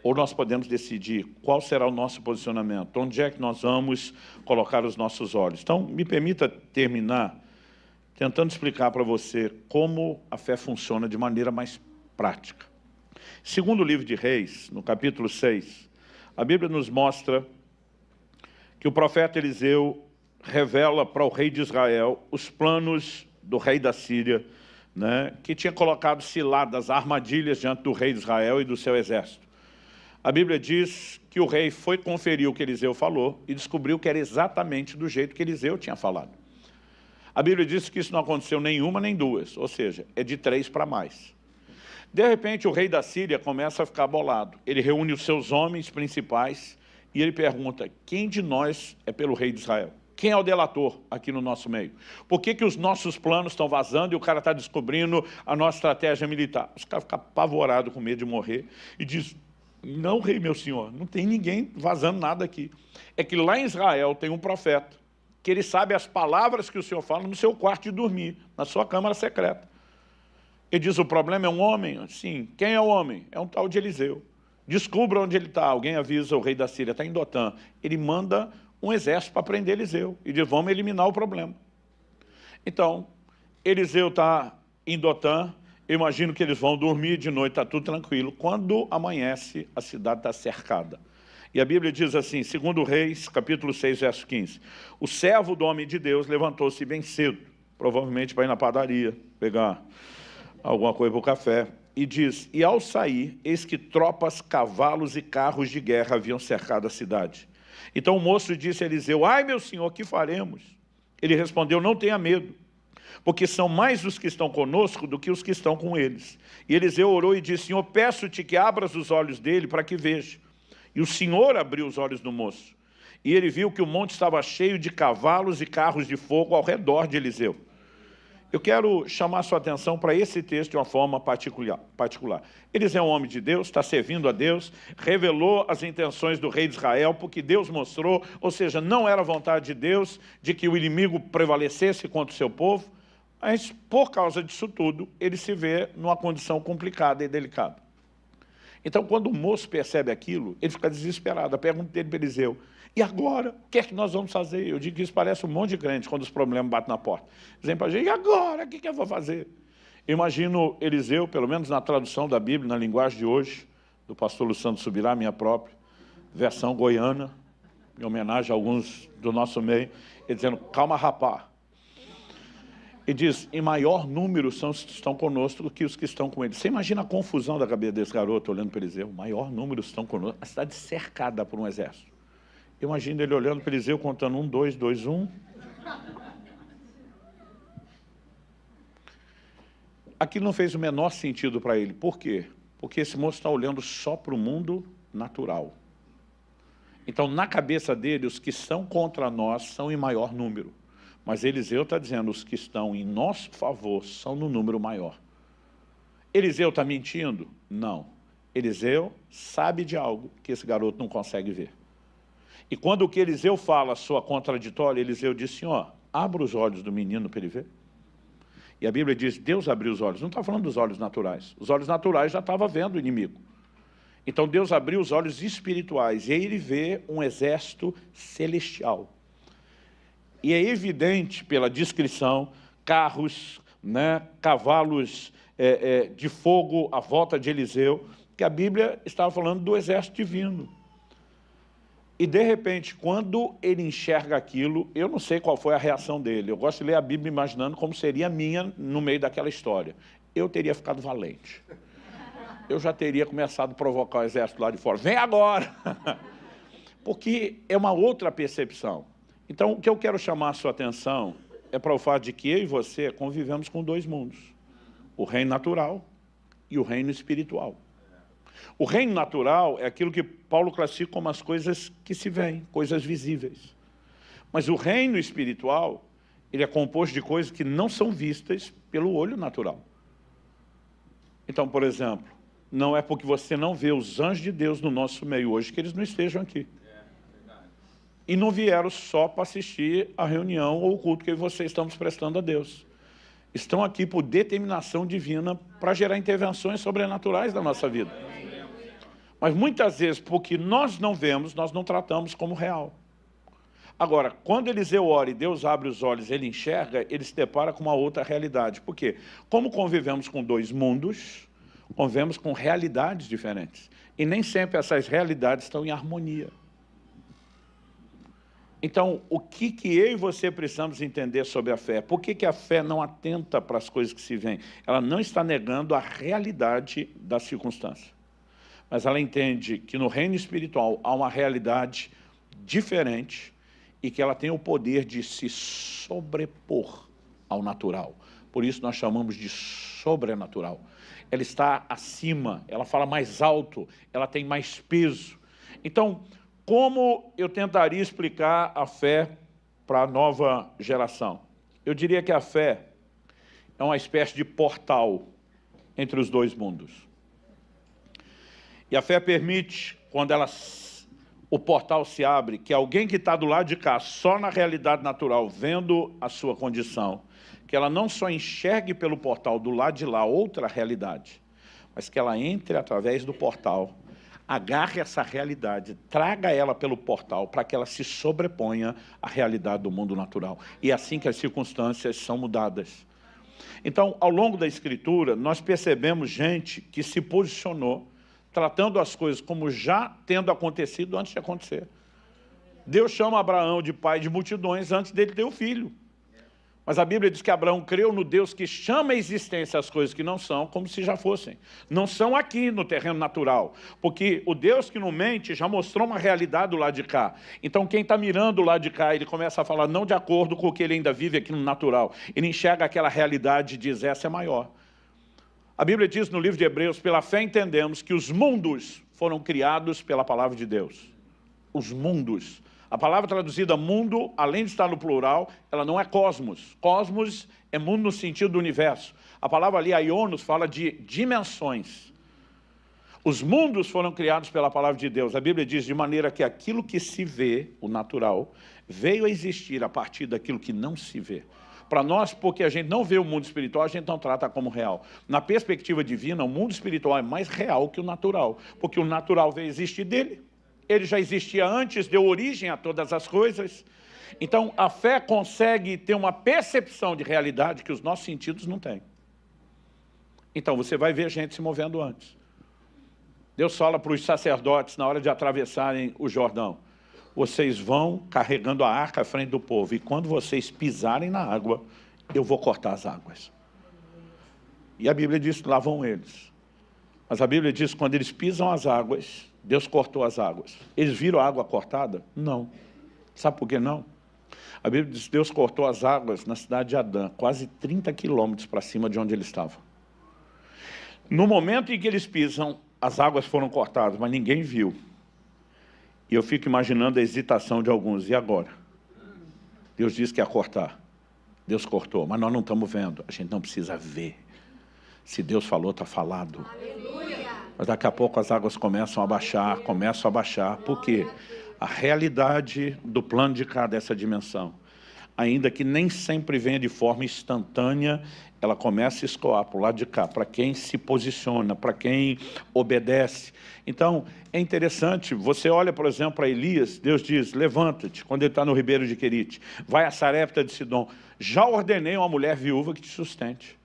Ou nós podemos decidir qual será o nosso posicionamento, onde é que nós vamos colocar os nossos olhos. Então, me permita terminar tentando explicar para você como a fé funciona de maneira mais prática. Segundo o livro de Reis, no capítulo 6, a Bíblia nos mostra que o profeta Eliseu revela para o rei de Israel os planos do rei da Síria, né, que tinha colocado ciladas, armadilhas diante do rei de Israel e do seu exército. A Bíblia diz que o rei foi conferir o que Eliseu falou e descobriu que era exatamente do jeito que Eliseu tinha falado. A Bíblia diz que isso não aconteceu nenhuma nem duas, ou seja, é de 3 para mais. De repente, o rei da Síria começa a ficar bolado. Ele reúne os seus homens principais e ele pergunta: quem de nós é pelo rei de Israel? Quem é o delator aqui no nosso meio? Por que os nossos planos estão vazando e o cara está descobrindo a nossa estratégia militar? Os caras ficam apavorados com medo de morrer e diz: não, rei, meu senhor, não tem ninguém vazando nada aqui. É que lá em Israel tem um profeta, que ele sabe as palavras que o senhor fala no seu quarto de dormir, na sua câmara secreta. Ele diz: o problema é um homem? Sim. Quem é o homem? É um tal de Eliseu. Descubra onde ele está. Alguém avisa o rei da Síria, está em Dotã. Ele manda um exército para prender Eliseu e diz: vamos eliminar o problema. Então, Eliseu está em Dotã. Eu imagino que eles vão dormir de noite, está tudo tranquilo. Quando amanhece, a cidade está cercada. E a Bíblia diz assim, 2 Reis, capítulo 6, verso 15. O servo do homem de Deus levantou-se bem cedo, provavelmente para ir na padaria, pegar alguma coisa para o café, e diz: e ao sair, eis que tropas, cavalos e carros de guerra haviam cercado a cidade. Então o moço disse a Eliseu: ai, meu senhor, que faremos? Ele respondeu: não tenha medo, porque são mais os que estão conosco do que os que estão com eles. E Eliseu orou e disse: Senhor, peço-te que abras os olhos dele para que veja. E o Senhor abriu os olhos do moço. E ele viu que o monte estava cheio de cavalos e carros de fogo ao redor de Eliseu. Eu quero chamar sua atenção para esse texto de uma forma particular. Eliseu é um homem de Deus, está servindo a Deus, revelou as intenções do rei de Israel, porque Deus mostrou, ou seja, não era vontade de Deus de que o inimigo prevalecesse contra o seu povo, mas por causa disso tudo, ele se vê numa condição complicada e delicada. Então, quando o moço percebe aquilo, ele fica desesperado. A pergunta dele para Eliseu: e agora? O que é que nós vamos fazer? Eu digo que isso parece um monte de crente quando os problemas batem na porta. Dizem para a gente: e agora? O que eu vou fazer? Eu imagino Eliseu, pelo menos na tradução da Bíblia, na linguagem de hoje, do pastor Luciano Subirá, minha própria, versão goiana, em homenagem a alguns do nosso meio, ele dizendo: calma, rapá. E diz: em maior número estão conosco do que os que estão com eles. Você imagina a confusão da cabeça desse garoto olhando para Eliseu? Maior número estão conosco. A cidade cercada por um exército. Eu imagino ele olhando para Eliseu, contando 1, 2, 2, 1. Aquilo não fez o menor sentido para ele. Por quê? Porque esse moço está olhando só para o mundo natural. Então, na cabeça dele, os que são contra nós são em maior número. Mas Eliseu está dizendo: os que estão em nosso favor são no número maior. Eliseu está mentindo? Não. Eliseu sabe de algo que esse garoto não consegue ver. E quando o que Eliseu fala soa contraditório, Eliseu diz: Senhor, abra os olhos do menino para ele ver. E a Bíblia diz: Deus abriu os olhos. Não está falando dos olhos naturais. Os olhos naturais já estavam vendo o inimigo. Então Deus abriu os olhos espirituais e aí ele vê um exército celestial. E é evidente pela descrição, carros, cavalos de fogo à volta de Eliseu, que a Bíblia estava falando do exército divino. E de repente, quando ele enxerga aquilo, eu não sei qual foi a reação dele. Eu gosto de ler a Bíblia imaginando como seria a minha no meio daquela história. Eu teria ficado valente. Eu já teria começado a provocar o exército lá de fora. Vem agora! Porque é uma outra percepção. Então, o que eu quero chamar a sua atenção é para o fato de que eu e você convivemos com dois mundos. O reino natural e o reino espiritual. O reino natural é aquilo que Paulo classifica como as coisas que se veem, coisas visíveis. Mas o reino espiritual, ele é composto de coisas que não são vistas pelo olho natural. Então, por exemplo, não é porque você não vê os anjos de Deus no nosso meio hoje que eles não estejam aqui. E não vieram só para assistir a reunião ou o culto que vocês estamos prestando a Deus. Estão aqui por determinação divina para gerar intervenções sobrenaturais na nossa vida. Mas muitas vezes, porque nós não vemos, nós não tratamos como real. Agora, quando Eliseu ora e Deus abre os olhos, ele enxerga, ele se depara com uma outra realidade. Por quê? Como convivemos com dois mundos, convivemos com realidades diferentes. E nem sempre essas realidades estão em harmonia. Então, o que eu e você precisamos entender sobre a fé? Por que a fé não atenta para as coisas que se veem? Ela não está negando a realidade da circunstância. Mas ela entende que no reino espiritual há uma realidade diferente e que ela tem o poder de se sobrepor ao natural. Por isso nós chamamos de sobrenatural. Ela está acima, ela fala mais alto, ela tem mais peso. Então, como eu tentaria explicar a fé para a nova geração? Eu diria que a fé é uma espécie de portal entre os dois mundos. E a fé permite, quando o portal se abre, que alguém que está do lado de cá, só na realidade natural, vendo a sua condição, que ela não só enxergue pelo portal do lado de lá outra realidade, mas que ela entre através do portal, agarre essa realidade, traga ela pelo portal para que ela se sobreponha à realidade do mundo natural. E é assim que as circunstâncias são mudadas. Então, ao longo da Escritura, nós percebemos gente que se posicionou, tratando as coisas como já tendo acontecido antes de acontecer. Deus chama Abraão de pai de multidões antes dele ter o filho. Mas a Bíblia diz que Abraão creu no Deus que chama à existência as coisas que não são, como se já fossem. Não são aqui no terreno natural, porque o Deus que não mente já mostrou uma realidade do lado de cá. Então quem está mirando o lado de cá, ele começa a falar não de acordo com o que ele ainda vive aqui no natural. Ele enxerga aquela realidade e diz, essa é maior. A Bíblia diz no livro de Hebreus, pela fé entendemos que os mundos foram criados pela palavra de Deus. Os mundos. A palavra traduzida mundo, além de estar no plural, ela não é cosmos. Cosmos é mundo no sentido do universo. A palavra ali, aionos, fala de dimensões. Os mundos foram criados pela palavra de Deus. A Bíblia diz de maneira que aquilo que se vê, o natural, veio a existir a partir daquilo que não se vê. Para nós, porque a gente não vê o mundo espiritual, a gente não trata como real. Na perspectiva divina, o mundo espiritual é mais real que o natural, porque o natural veio existir dele. Ele já existia antes, deu origem a todas as coisas. Então, a fé consegue ter uma percepção de realidade que os nossos sentidos não têm. Então, você vai ver gente se movendo antes. Deus fala para os sacerdotes, na hora de atravessarem o Jordão, vocês vão carregando a arca à frente do povo, e quando vocês pisarem na água, eu vou cortar as águas. E a Bíblia diz que lá vão eles. Mas a Bíblia diz que quando eles pisam as águas, Deus cortou as águas. Eles viram a água cortada? Não. Sabe por que não? A Bíblia diz que Deus cortou as águas na cidade de Adã, quase 30 quilômetros para cima de onde ele estava. No momento em que eles pisam, as águas foram cortadas, mas ninguém viu. E eu fico imaginando a hesitação de alguns. E agora? Deus disse que ia cortar. Deus cortou, mas nós não estamos vendo. A gente não precisa ver. Se Deus falou, está falado. Aleluia. Mas daqui a pouco as águas começam a baixar. Por quê? A realidade do plano de cá dessa dimensão, ainda que nem sempre venha de forma instantânea, ela começa a escoar para o lado de cá, para quem se posiciona, para quem obedece. Então, é interessante, você olha, por exemplo, para Elias, Deus diz, levanta-te, quando ele está no ribeiro de Querite, vai a Sarepta de Sidom, já ordenei uma mulher viúva que te sustente.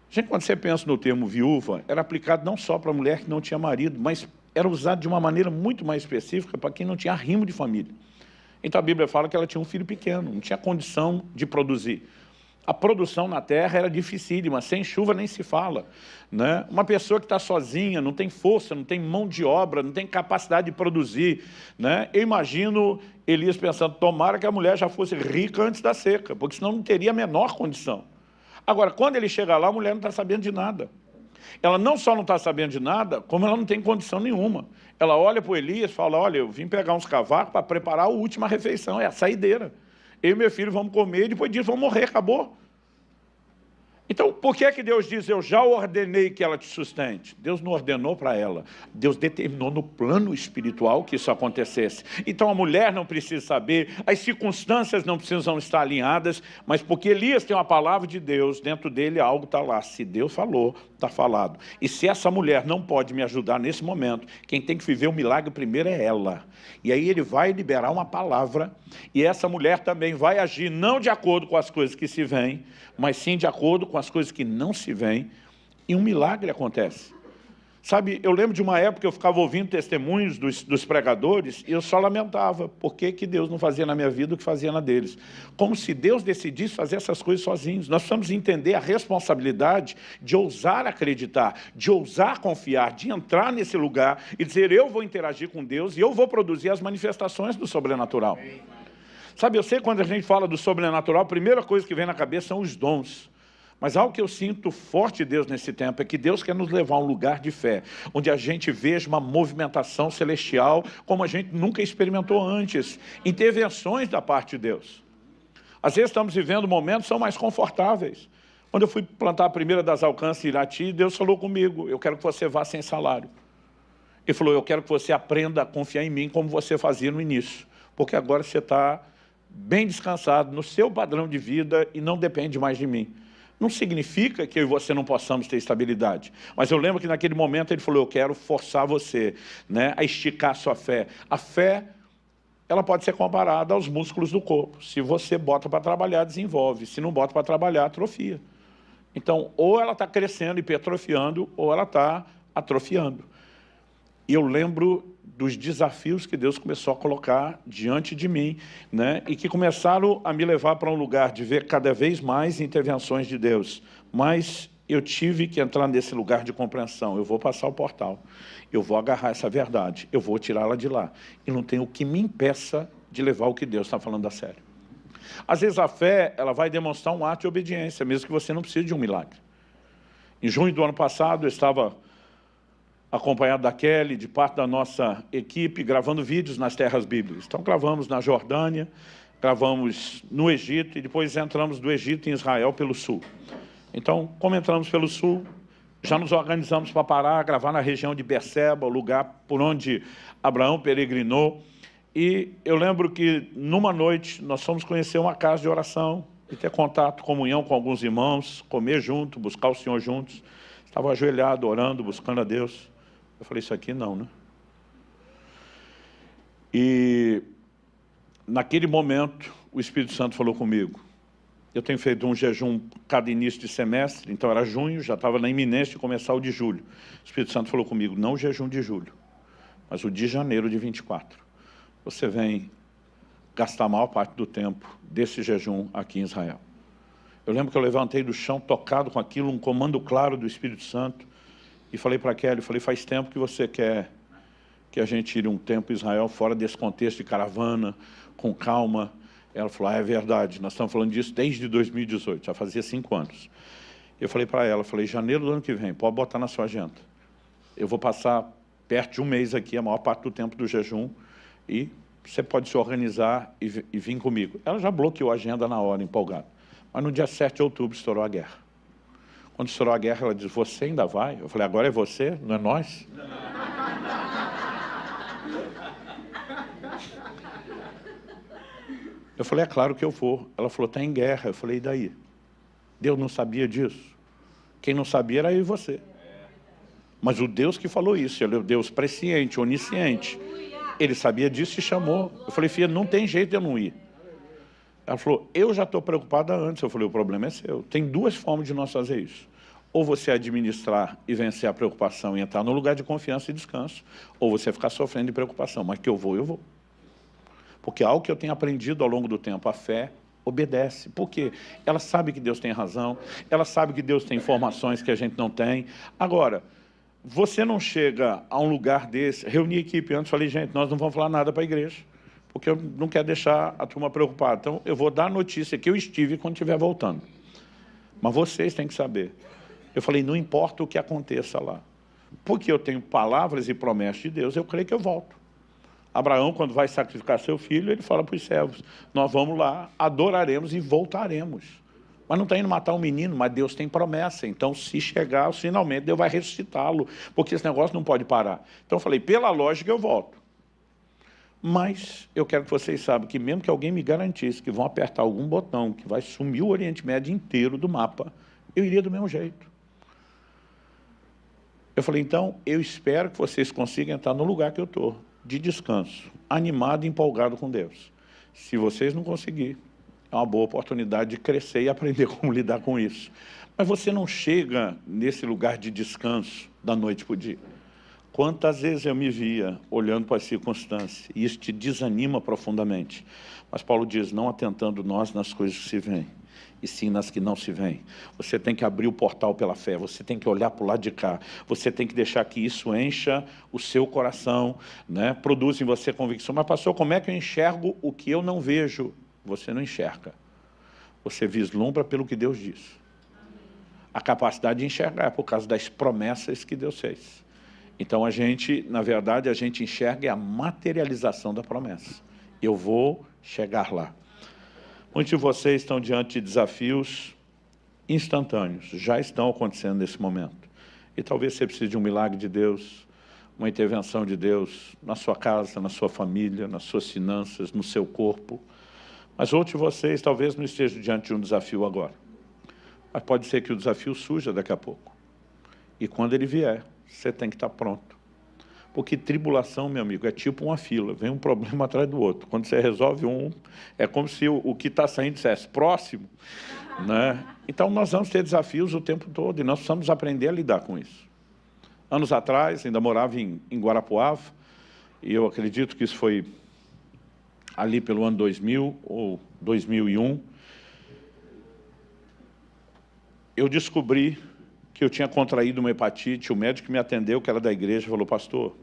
Gente, quando você pensa no termo viúva, era aplicado não só para a mulher que não tinha marido, mas era usado de uma maneira muito mais específica para quem não tinha arrimo de família. Então a Bíblia fala que ela tinha um filho pequeno, não tinha condição de produzir. A produção na terra era dificílima, sem chuva nem se fala, né? Uma pessoa que está sozinha, não tem força, não tem mão de obra, não tem capacidade de produzir, né? Eu imagino Elias pensando, tomara que a mulher já fosse rica antes da seca, porque senão não teria a menor condição. Agora, quando ele chega lá, a mulher não está sabendo de nada. Ela não só não está sabendo de nada, como ela não tem condição nenhuma. Ela olha para o Elias e fala, olha, eu vim pegar uns cavacos para preparar a última refeição, é a saideira. Eu e meu filho vamos comer, e depois disso vamos morrer, acabou. Então, por que que Deus diz, eu já ordenei que ela te sustente? Deus não ordenou para ela. Deus determinou no plano espiritual que isso acontecesse. Então, a mulher não precisa saber, as circunstâncias não precisam estar alinhadas, mas porque Elias tem uma palavra de Deus, dentro dele algo está lá. Se Deus falou, está falado. E se essa mulher não pode me ajudar nesse momento, quem tem que viver o milagre primeiro é ela. E aí ele vai liberar uma palavra, e essa mulher também vai agir não de acordo com as coisas que se veem, mas sim de acordo com as coisas que não se veem, e um milagre acontece. Sabe, eu lembro de uma época que eu ficava ouvindo testemunhos dos pregadores e eu só lamentava por que Deus não fazia na minha vida o que fazia na deles. Como se Deus decidisse fazer essas coisas sozinhos. Nós precisamos entender a responsabilidade de ousar acreditar, de ousar confiar, de entrar nesse lugar e dizer, eu vou interagir com Deus e eu vou produzir as manifestações do sobrenatural. Sabe, eu sei que quando a gente fala do sobrenatural, a primeira coisa que vem na cabeça são os dons. Mas algo que eu sinto forte de Deus nesse tempo é que Deus quer nos levar a um lugar de fé, onde a gente veja uma movimentação celestial como a gente nunca experimentou antes, intervenções da parte de Deus. Às vezes estamos vivendo momentos que são mais confortáveis. Quando eu fui plantar a primeira das alcances em Irati, Deus falou comigo, eu quero que você vá sem salário. Ele falou, eu quero que você aprenda a confiar em mim como você fazia no início, porque agora você está bem descansado no seu padrão de vida e não depende mais de mim. Não significa que eu e você não possamos ter estabilidade. Mas eu lembro que naquele momento ele falou, eu quero forçar você, né, a esticar a sua fé. A fé, ela pode ser comparada aos músculos do corpo. Se você bota para trabalhar, desenvolve. Se não bota para trabalhar, atrofia. Então, ou ela está crescendo, hipertrofiando, ou ela está atrofiando. E eu lembro dos desafios que Deus começou a colocar diante de mim, né? E que começaram a me levar para um lugar de ver cada vez mais intervenções de Deus. Mas eu tive que entrar nesse lugar de compreensão. Eu vou passar o portal, eu vou agarrar essa verdade, eu vou tirá-la de lá. E não tem o que me impeça de levar o que Deus está falando a sério. Às vezes a fé, ela vai demonstrar um ato de obediência, mesmo que você não precise de um milagre. Em junho do ano passado, eu estava acompanhado da Kelly, de parte da nossa equipe, gravando vídeos nas terras bíblicas. Então, gravamos na Jordânia, gravamos no Egito, e depois entramos do Egito em Israel pelo sul. Então, como entramos pelo sul, já nos organizamos para parar, gravar na região de Berseba, o lugar por onde Abraão peregrinou. E eu lembro que, numa noite, nós fomos conhecer uma casa de oração, e ter contato, comunhão com alguns irmãos, comer junto, buscar o Senhor juntos. Estava ajoelhado, orando, buscando a Deus. Eu falei, isso aqui não, né? E naquele momento, o Espírito Santo falou comigo. Eu tenho feito um jejum cada início de semestre, então era junho, já estava na iminência de começar o de julho. O Espírito Santo falou comigo, não o jejum de julho, mas o de janeiro de 24. Você vem gastar a maior parte do tempo desse jejum aqui em Israel. Eu lembro que eu levantei do chão, tocado com aquilo, um comando claro do Espírito Santo, e falei para a Kelly, faz tempo que você quer que a gente tire um tempo em Israel, fora desse contexto de caravana, com calma. Ela falou, é verdade, nós estamos falando disso desde 2018, já fazia 5 anos. Eu falei para ela, janeiro do ano que vem, pode botar na sua agenda. Eu vou passar perto de um mês aqui, a maior parte do tempo do jejum, e você pode se organizar e vir comigo. Ela já bloqueou a agenda na hora, empolgada. Mas no dia 7 de outubro estourou a guerra. Quando estourou a guerra, ela disse, você ainda vai? Eu falei, agora é você, não é nós? Eu falei, é claro que eu vou. Ela falou, está em guerra. Eu falei, e daí? Deus não sabia disso? Quem não sabia era eu e você. Mas o Deus que falou isso, ele é o Deus presciente, onisciente. Ele sabia disso e chamou. Eu falei, filha, não tem jeito de eu não ir. Ela falou, eu já estou preocupada antes. Eu falei, o problema é seu. Tem 2 formas de nós fazer isso. Ou você administrar e vencer a preocupação e entrar no lugar de confiança e descanso, ou você ficar sofrendo de preocupação. Mas que eu vou, eu vou. Porque algo que eu tenho aprendido ao longo do tempo, a fé obedece. Por quê? Ela sabe que Deus tem razão, ela sabe que Deus tem informações que a gente não tem. Agora, você não chega a um lugar desse, reuni a equipe antes, falei, gente, nós não vamos falar nada para a igreja, porque eu não quero deixar a turma preocupada. Então, eu vou dar a notícia que eu estive quando estiver voltando. Mas vocês têm que saber. Eu falei, não importa o que aconteça lá. Porque eu tenho palavras e promessas de Deus, eu creio que eu volto. Abraão, quando vai sacrificar seu filho, ele fala para os servos, nós vamos lá, adoraremos e voltaremos. Mas não está indo matar um menino, mas Deus tem promessa. Então, se chegar, finalmente, Deus vai ressuscitá-lo, porque esse negócio não pode parar. Então, eu falei, pela lógica, eu volto. Mas eu quero que vocês saibam que mesmo que alguém me garantisse que vão apertar algum botão, que vai sumir o Oriente Médio inteiro do mapa, eu iria do mesmo jeito. Eu falei, então, eu espero que vocês consigam entrar no lugar que eu estou, de descanso, animado e empolgado com Deus. Se vocês não conseguirem, é uma boa oportunidade de crescer e aprender como lidar com isso. Mas você não chega nesse lugar de descanso da noite para o dia. Quantas vezes eu me via olhando para as circunstâncias, e isso te desanima profundamente. Mas Paulo diz, não atentando nós nas coisas que se veem, e sim nas que não se veem. Você tem que abrir o portal pela fé, você tem que olhar para o lado de cá, você tem que deixar que isso encha o seu coração, né? Produz em você convicção. Mas pastor, como é que eu enxergo o que eu não vejo? você não enxerga. Você vislumbra pelo que Deus diz. A capacidade de enxergar é por causa das promessas que Deus fez. Então, na verdade, a gente enxerga a materialização da promessa. Eu vou chegar lá. Muitos de vocês estão diante de desafios instantâneos, já estão acontecendo nesse momento. E talvez você precise de um milagre de Deus, uma intervenção de Deus na sua casa, na sua família, nas suas finanças, no seu corpo. Mas outros de vocês talvez não estejam diante de um desafio agora. Mas pode ser que o desafio surja daqui a pouco. E quando ele vier, você tem que estar pronto. Porque tribulação, meu amigo, é tipo uma fila. Vem um problema atrás do outro. Quando você resolve um, é como se o que está saindo dissesse próximo. Né? Então, nós vamos ter desafios o tempo todo e nós precisamos aprender a lidar com isso. Anos atrás, ainda morava em Guarapuava, e eu acredito que isso foi ali pelo ano 2000 ou 2001, eu descobri que eu tinha contraído uma hepatite. O médico que me atendeu, que era da igreja, falou: pastor,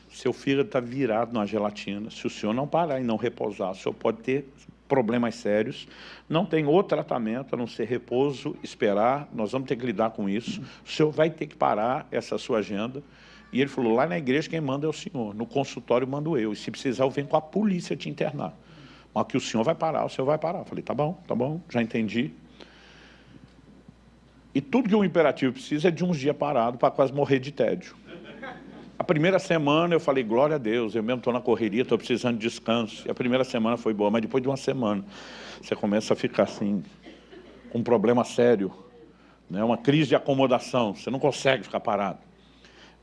seu fígado está virado na gelatina. Se o senhor não parar e não repousar, o senhor pode ter problemas sérios. Não tem outro tratamento a não ser repouso, esperar. Nós vamos ter que lidar com isso. O senhor vai ter que parar essa sua agenda. E ele falou: lá na igreja quem manda é o senhor, no consultório mando eu. E se precisar eu venho com a polícia te internar. Mas que o senhor vai parar, o senhor vai parar. Eu falei: tá bom, já entendi. E tudo que um imperativo precisa é de uns dias parados para quase morrer de tédio. A primeira semana eu falei: glória a Deus, eu mesmo estou na correria, estou precisando de descanso. E a primeira semana foi boa, mas depois de uma semana você começa a ficar assim, com um problema sério, né? Uma crise de acomodação, você não consegue ficar parado.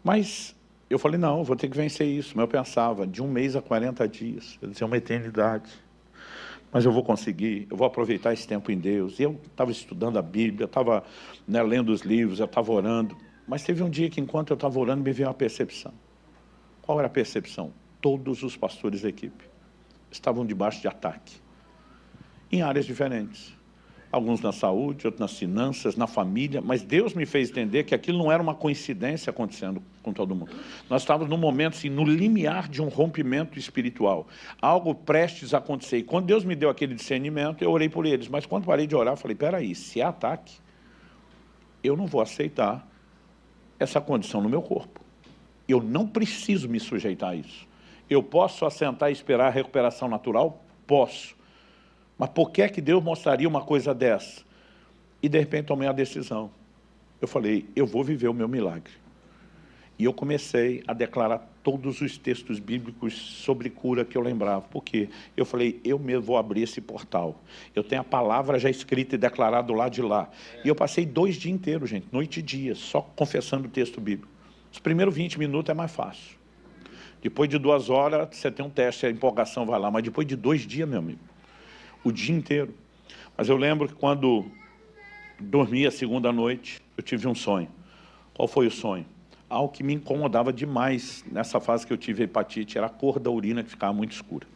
Mas eu falei: não, eu vou ter que vencer isso. Mas eu pensava, de 1 mês a 40 dias, eu dizia, uma eternidade. Mas eu vou conseguir, eu vou aproveitar esse tempo em Deus. E eu estava estudando a Bíblia, eu estava lendo os livros, eu estava orando. Mas teve um dia que, enquanto eu estava orando, me veio uma percepção. Qual era a percepção? Todos os pastores da equipe estavam debaixo de ataque, em áreas diferentes. Alguns na saúde, outros nas finanças, na família. Mas Deus me fez entender que aquilo não era uma coincidência acontecendo com todo mundo. Nós estávamos num momento, assim, no limiar de um rompimento espiritual. Algo prestes a acontecer. E quando Deus me deu aquele discernimento, eu orei por eles. Mas quando parei de orar, eu falei: peraí, se é ataque, eu não vou aceitar essa condição no meu corpo. Eu não preciso me sujeitar a isso. Eu posso assentar e esperar a recuperação natural? Posso. Mas por que é que Deus mostraria uma coisa dessa? E de repente tomei a decisão. Eu falei: eu vou viver o meu milagre. E eu comecei a declarar todos os textos bíblicos sobre cura que eu lembrava. Por quê? Eu falei: eu mesmo vou abrir esse portal. Eu tenho a palavra já escrita e declarada do lado de lá. E eu passei 2 dias inteiros, gente, noite e dia, só confessando o texto bíblico. Os primeiros 20 minutos é mais fácil. Depois de 2 horas, você tem um teste, a empolgação vai lá. Mas depois de 2 dias, meu amigo, o dia inteiro. Mas eu lembro que quando dormi a segunda noite, eu tive um sonho. Qual foi o sonho? Algo que me incomodava demais nessa fase que eu tive hepatite, era a cor da urina que ficava muito escura.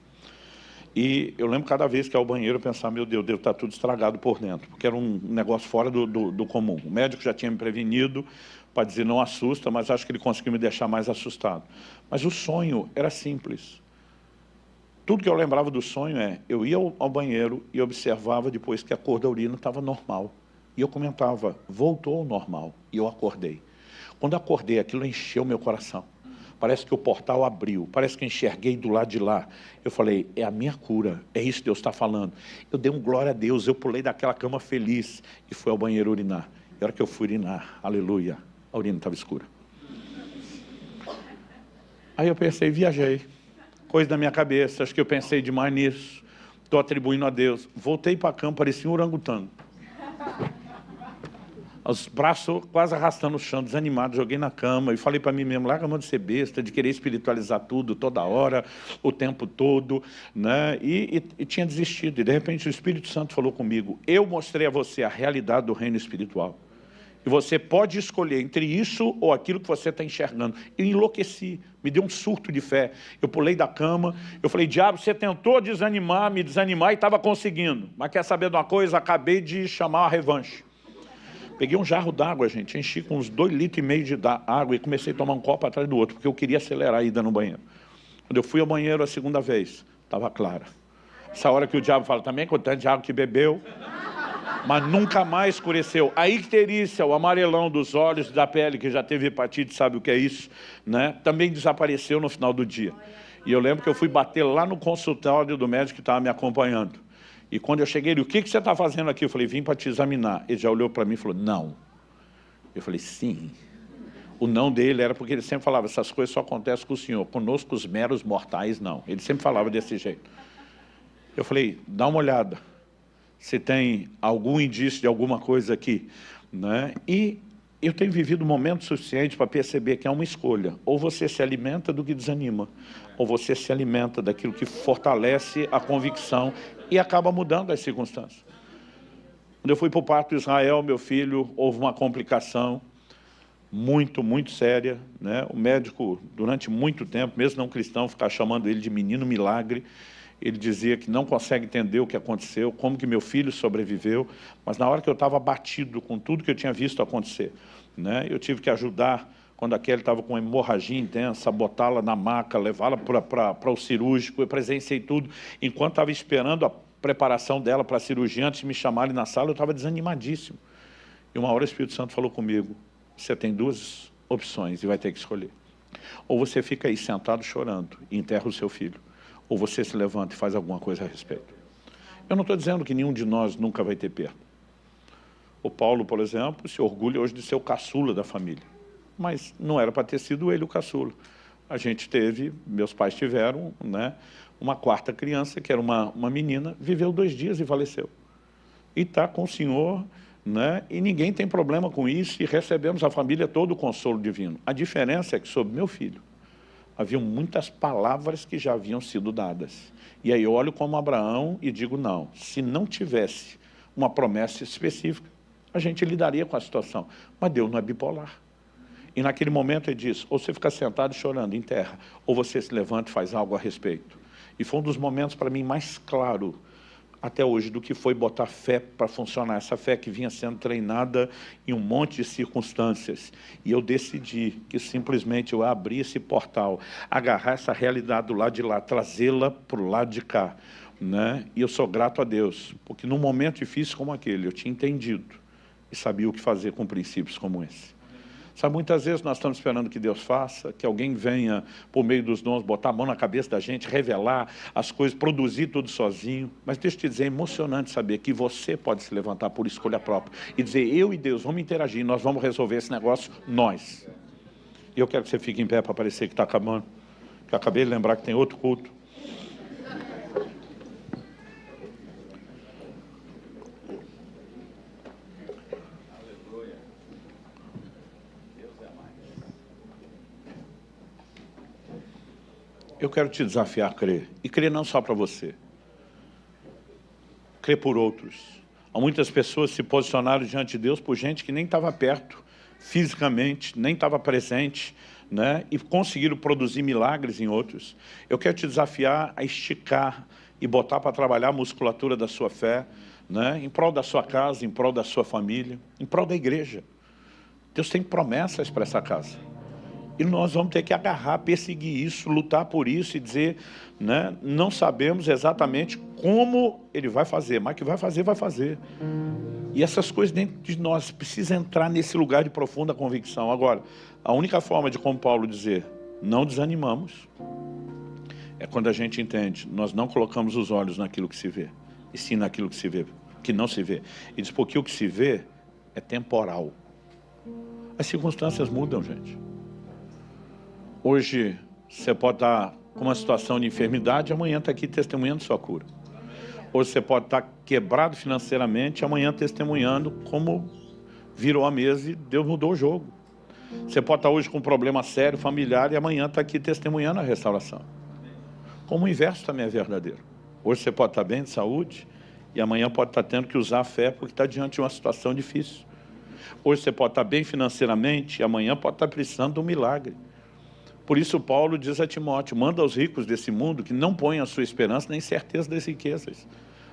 E eu lembro cada vez que ia ao banheiro, eu pensava: meu Deus, deve estar tudo estragado por dentro, porque era um negócio fora do comum. O médico já tinha me prevenido para dizer: não assusta, mas acho que ele conseguiu me deixar mais assustado. Mas o sonho era simples. Tudo que eu lembrava do sonho eu ia ao banheiro e observava depois que a cor da urina estava normal. E eu comentava: voltou ao normal. E eu acordei. Quando eu acordei, aquilo encheu meu coração. Parece que o portal abriu, parece que eu enxerguei do lado de lá. Eu falei: é a minha cura, é isso que Deus está falando. Eu dei um glória a Deus, eu pulei daquela cama feliz e fui ao banheiro urinar. E a hora que eu fui urinar, aleluia, a urina estava escura. Aí eu pensei, viajei. Coisa da minha cabeça, acho que eu pensei demais nisso. Estou atribuindo a Deus. Voltei para a cama, parecia um orangotango. Os braços quase arrastando o chão, desanimado, joguei na cama e falei para mim mesmo: larga a mão de ser besta, de querer espiritualizar tudo, toda hora, o tempo todo, né? E tinha desistido. E de repente o Espírito Santo falou comigo: eu mostrei a você a realidade do reino espiritual. E você pode escolher entre isso ou aquilo que você está enxergando. Eu enlouqueci, me deu um surto de fé. Eu pulei da cama, eu falei: diabo, você tentou me desanimar e estava conseguindo. Mas quer saber de uma coisa? Acabei de chamar a revanche. Peguei um jarro d'água, gente, enchi com uns 2,5 litros de água e comecei a tomar um copo atrás do outro, porque eu queria acelerar a ida no banheiro. Quando eu fui ao banheiro a segunda vez, estava clara. Essa hora que o diabo fala, também com tanto de água que bebeu, mas nunca mais escureceu. A icterícia, o amarelão dos olhos, da pele, que já teve hepatite, sabe o que é isso, né? Também desapareceu no final do dia. E eu lembro que eu fui bater lá no consultório do médico que estava me acompanhando. E quando eu cheguei, ele, o que você está fazendo aqui? Eu falei, vim para te examinar. Ele já olhou para mim e falou, não. Eu falei, sim. O não dele era porque ele sempre falava, essas coisas só acontecem com o senhor, conosco os meros mortais, não. Ele sempre falava desse jeito. Eu falei, dá uma olhada, se tem algum indício de alguma coisa aqui, né? E eu tenho vivido momentos suficientes para perceber que é uma escolha. Ou você se alimenta do que desanima, ou você se alimenta daquilo que fortalece a convicção e acaba mudando as circunstâncias. Quando eu fui para o parto de Israel, meu filho, houve uma complicação muito séria, né? O médico, durante muito tempo, mesmo não cristão, ficava chamando ele de menino milagre. Ele dizia que não consegue entender o que aconteceu, como que meu filho sobreviveu, mas na hora que eu estava abatido com tudo que eu tinha visto acontecer, né? Eu tive que ajudar, quando a Kelly estava com hemorragia intensa, botá-la na maca, levá-la para o cirúrgico, eu presenciei tudo. Enquanto estava esperando a preparação dela para a cirurgia, antes de me chamarem na sala, eu estava desanimadíssimo. E uma hora o Espírito Santo falou comigo, você tem duas opções e vai ter que escolher. Ou você fica aí sentado chorando e enterra o seu filho, ou você se levanta e faz alguma coisa a respeito. Eu não estou dizendo que nenhum de nós nunca vai ter perda. O Paulo, por exemplo, se orgulha hoje de ser o caçula da família. Mas não era para ter sido ele o caçula. A gente teve, meus pais tiveram, né, uma quarta criança, que era uma menina, viveu 2 dias e faleceu. E está com o Senhor, né, e ninguém tem problema com isso, e recebemos a família todo o consolo divino. A diferença é que sobre meu filho, haviam muitas palavras que já haviam sido dadas. E aí eu olho como Abraão e digo, não, se não tivesse uma promessa específica, a gente lidaria com a situação. Mas Deus não é bipolar. E naquele momento ele diz, ou você fica sentado chorando em terra, ou você se levanta e faz algo a respeito. E foi um dos momentos para mim mais claro até hoje, do que foi botar fé para funcionar, essa fé que vinha sendo treinada em um monte de circunstâncias. E eu decidi que simplesmente eu abri esse portal, agarrar essa realidade do lado de lá, trazê-la para o lado de cá, né? E eu sou grato a Deus, porque num momento difícil como aquele, eu tinha entendido e sabia o que fazer com princípios como esse. Sabe, muitas vezes nós estamos esperando que Deus faça, que alguém venha, por meio dos dons, botar a mão na cabeça da gente, revelar as coisas, produzir tudo sozinho. Mas deixa eu te dizer, é emocionante saber que você pode se levantar por escolha própria e dizer, eu e Deus vamos interagir, nós vamos resolver esse negócio, nós. E eu quero que você fique em pé para parecer que está acabando, que eu acabei de lembrar que tem outro culto. Eu quero te desafiar a crer, e crer não só para você, crer por outros. Há muitas pessoas que se posicionaram diante de Deus por gente que nem estava perto, fisicamente, nem estava presente, né? E conseguiram produzir milagres em outros. Eu quero te desafiar a esticar e botar para trabalhar a musculatura da sua fé, né? Em prol da sua casa, em prol da sua família, em prol da igreja. Deus tem promessas para essa casa. E nós vamos ter que agarrar, perseguir isso, lutar por isso e dizer, né, não sabemos exatamente como ele vai fazer, mas que vai fazer, vai fazer. E essas coisas dentro de nós precisam entrar nesse lugar de profunda convicção. Agora, a única forma de, como Paulo dizer, não desanimamos, é quando a gente entende, nós não colocamos os olhos naquilo que se vê, e sim naquilo que se vê, que não se vê. E diz, porque o que se vê é temporal. As circunstâncias mudam, gente. Hoje, você pode estar com uma situação de enfermidade, amanhã está aqui testemunhando sua cura. Hoje você pode estar quebrado financeiramente, amanhã testemunhando como virou a mesa e Deus mudou o jogo. Você pode estar hoje com um problema sério, familiar, e amanhã está aqui testemunhando a restauração. Como o inverso também é verdadeiro. Hoje você pode estar bem de saúde, e amanhã pode estar tendo que usar a fé porque está diante de uma situação difícil. Hoje você pode estar bem financeiramente, e amanhã pode estar precisando de um milagre. Por isso Paulo diz a Timóteo, manda aos ricos desse mundo que não ponham a sua esperança nem certeza das riquezas.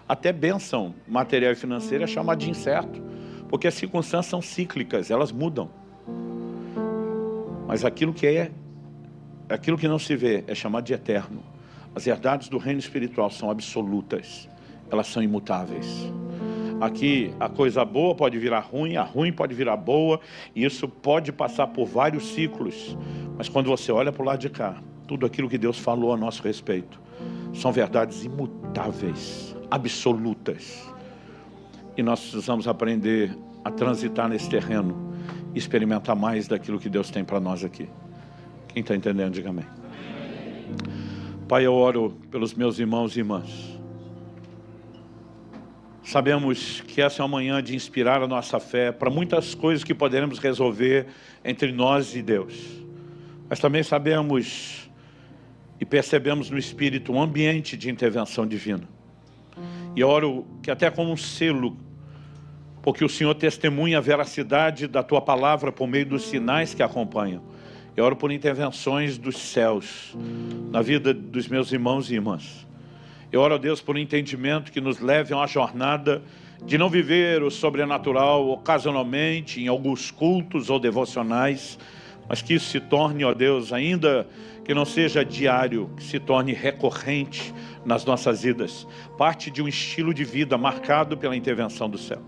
Até bênção material e financeira é chamada de incerto, porque as circunstâncias são cíclicas, elas mudam. Mas aquilo que não se vê é chamado de eterno. As verdades do reino espiritual são absolutas, elas são imutáveis. Aqui a coisa boa pode virar ruim, a ruim pode virar boa, e isso pode passar por vários ciclos. Mas quando você olha para o lado de cá, tudo aquilo que Deus falou a nosso respeito são verdades imutáveis, absolutas. E nós precisamos aprender a transitar nesse terreno e experimentar mais daquilo que Deus tem para nós aqui. Quem está entendendo, diga amém. Pai, eu oro pelos meus irmãos e irmãs. Sabemos que essa é uma manhã de inspirar a nossa fé para muitas coisas que poderemos resolver entre nós e Deus. Mas também sabemos e percebemos no Espírito um ambiente de intervenção divina. E oro que até como um selo, porque o Senhor testemunha a veracidade da Tua palavra por meio dos sinais que acompanham. Eu oro por intervenções dos céus na vida dos meus irmãos e irmãs. Eu oro a Deus por um entendimento que nos leve a uma jornada de não viver o sobrenatural ocasionalmente, em alguns cultos ou devocionais, mas que isso se torne, ó Deus, ainda que não seja diário, que se torne recorrente nas nossas vidas, parte de um estilo de vida marcado pela intervenção do céu.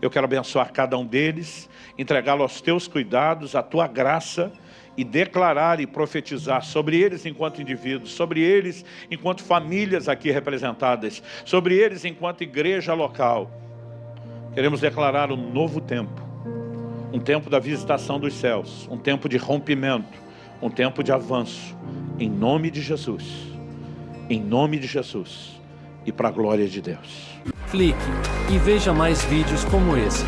Eu quero abençoar cada um deles, entregá-lo aos Teus cuidados, à Tua graça, e declarar e profetizar sobre eles enquanto indivíduos, sobre eles enquanto famílias aqui representadas, sobre eles enquanto igreja local. Queremos declarar um novo tempo, um tempo da visitação dos céus, um tempo de rompimento, um tempo de avanço, em nome de Jesus, e para a glória de Deus. Clique e veja mais vídeos como esse.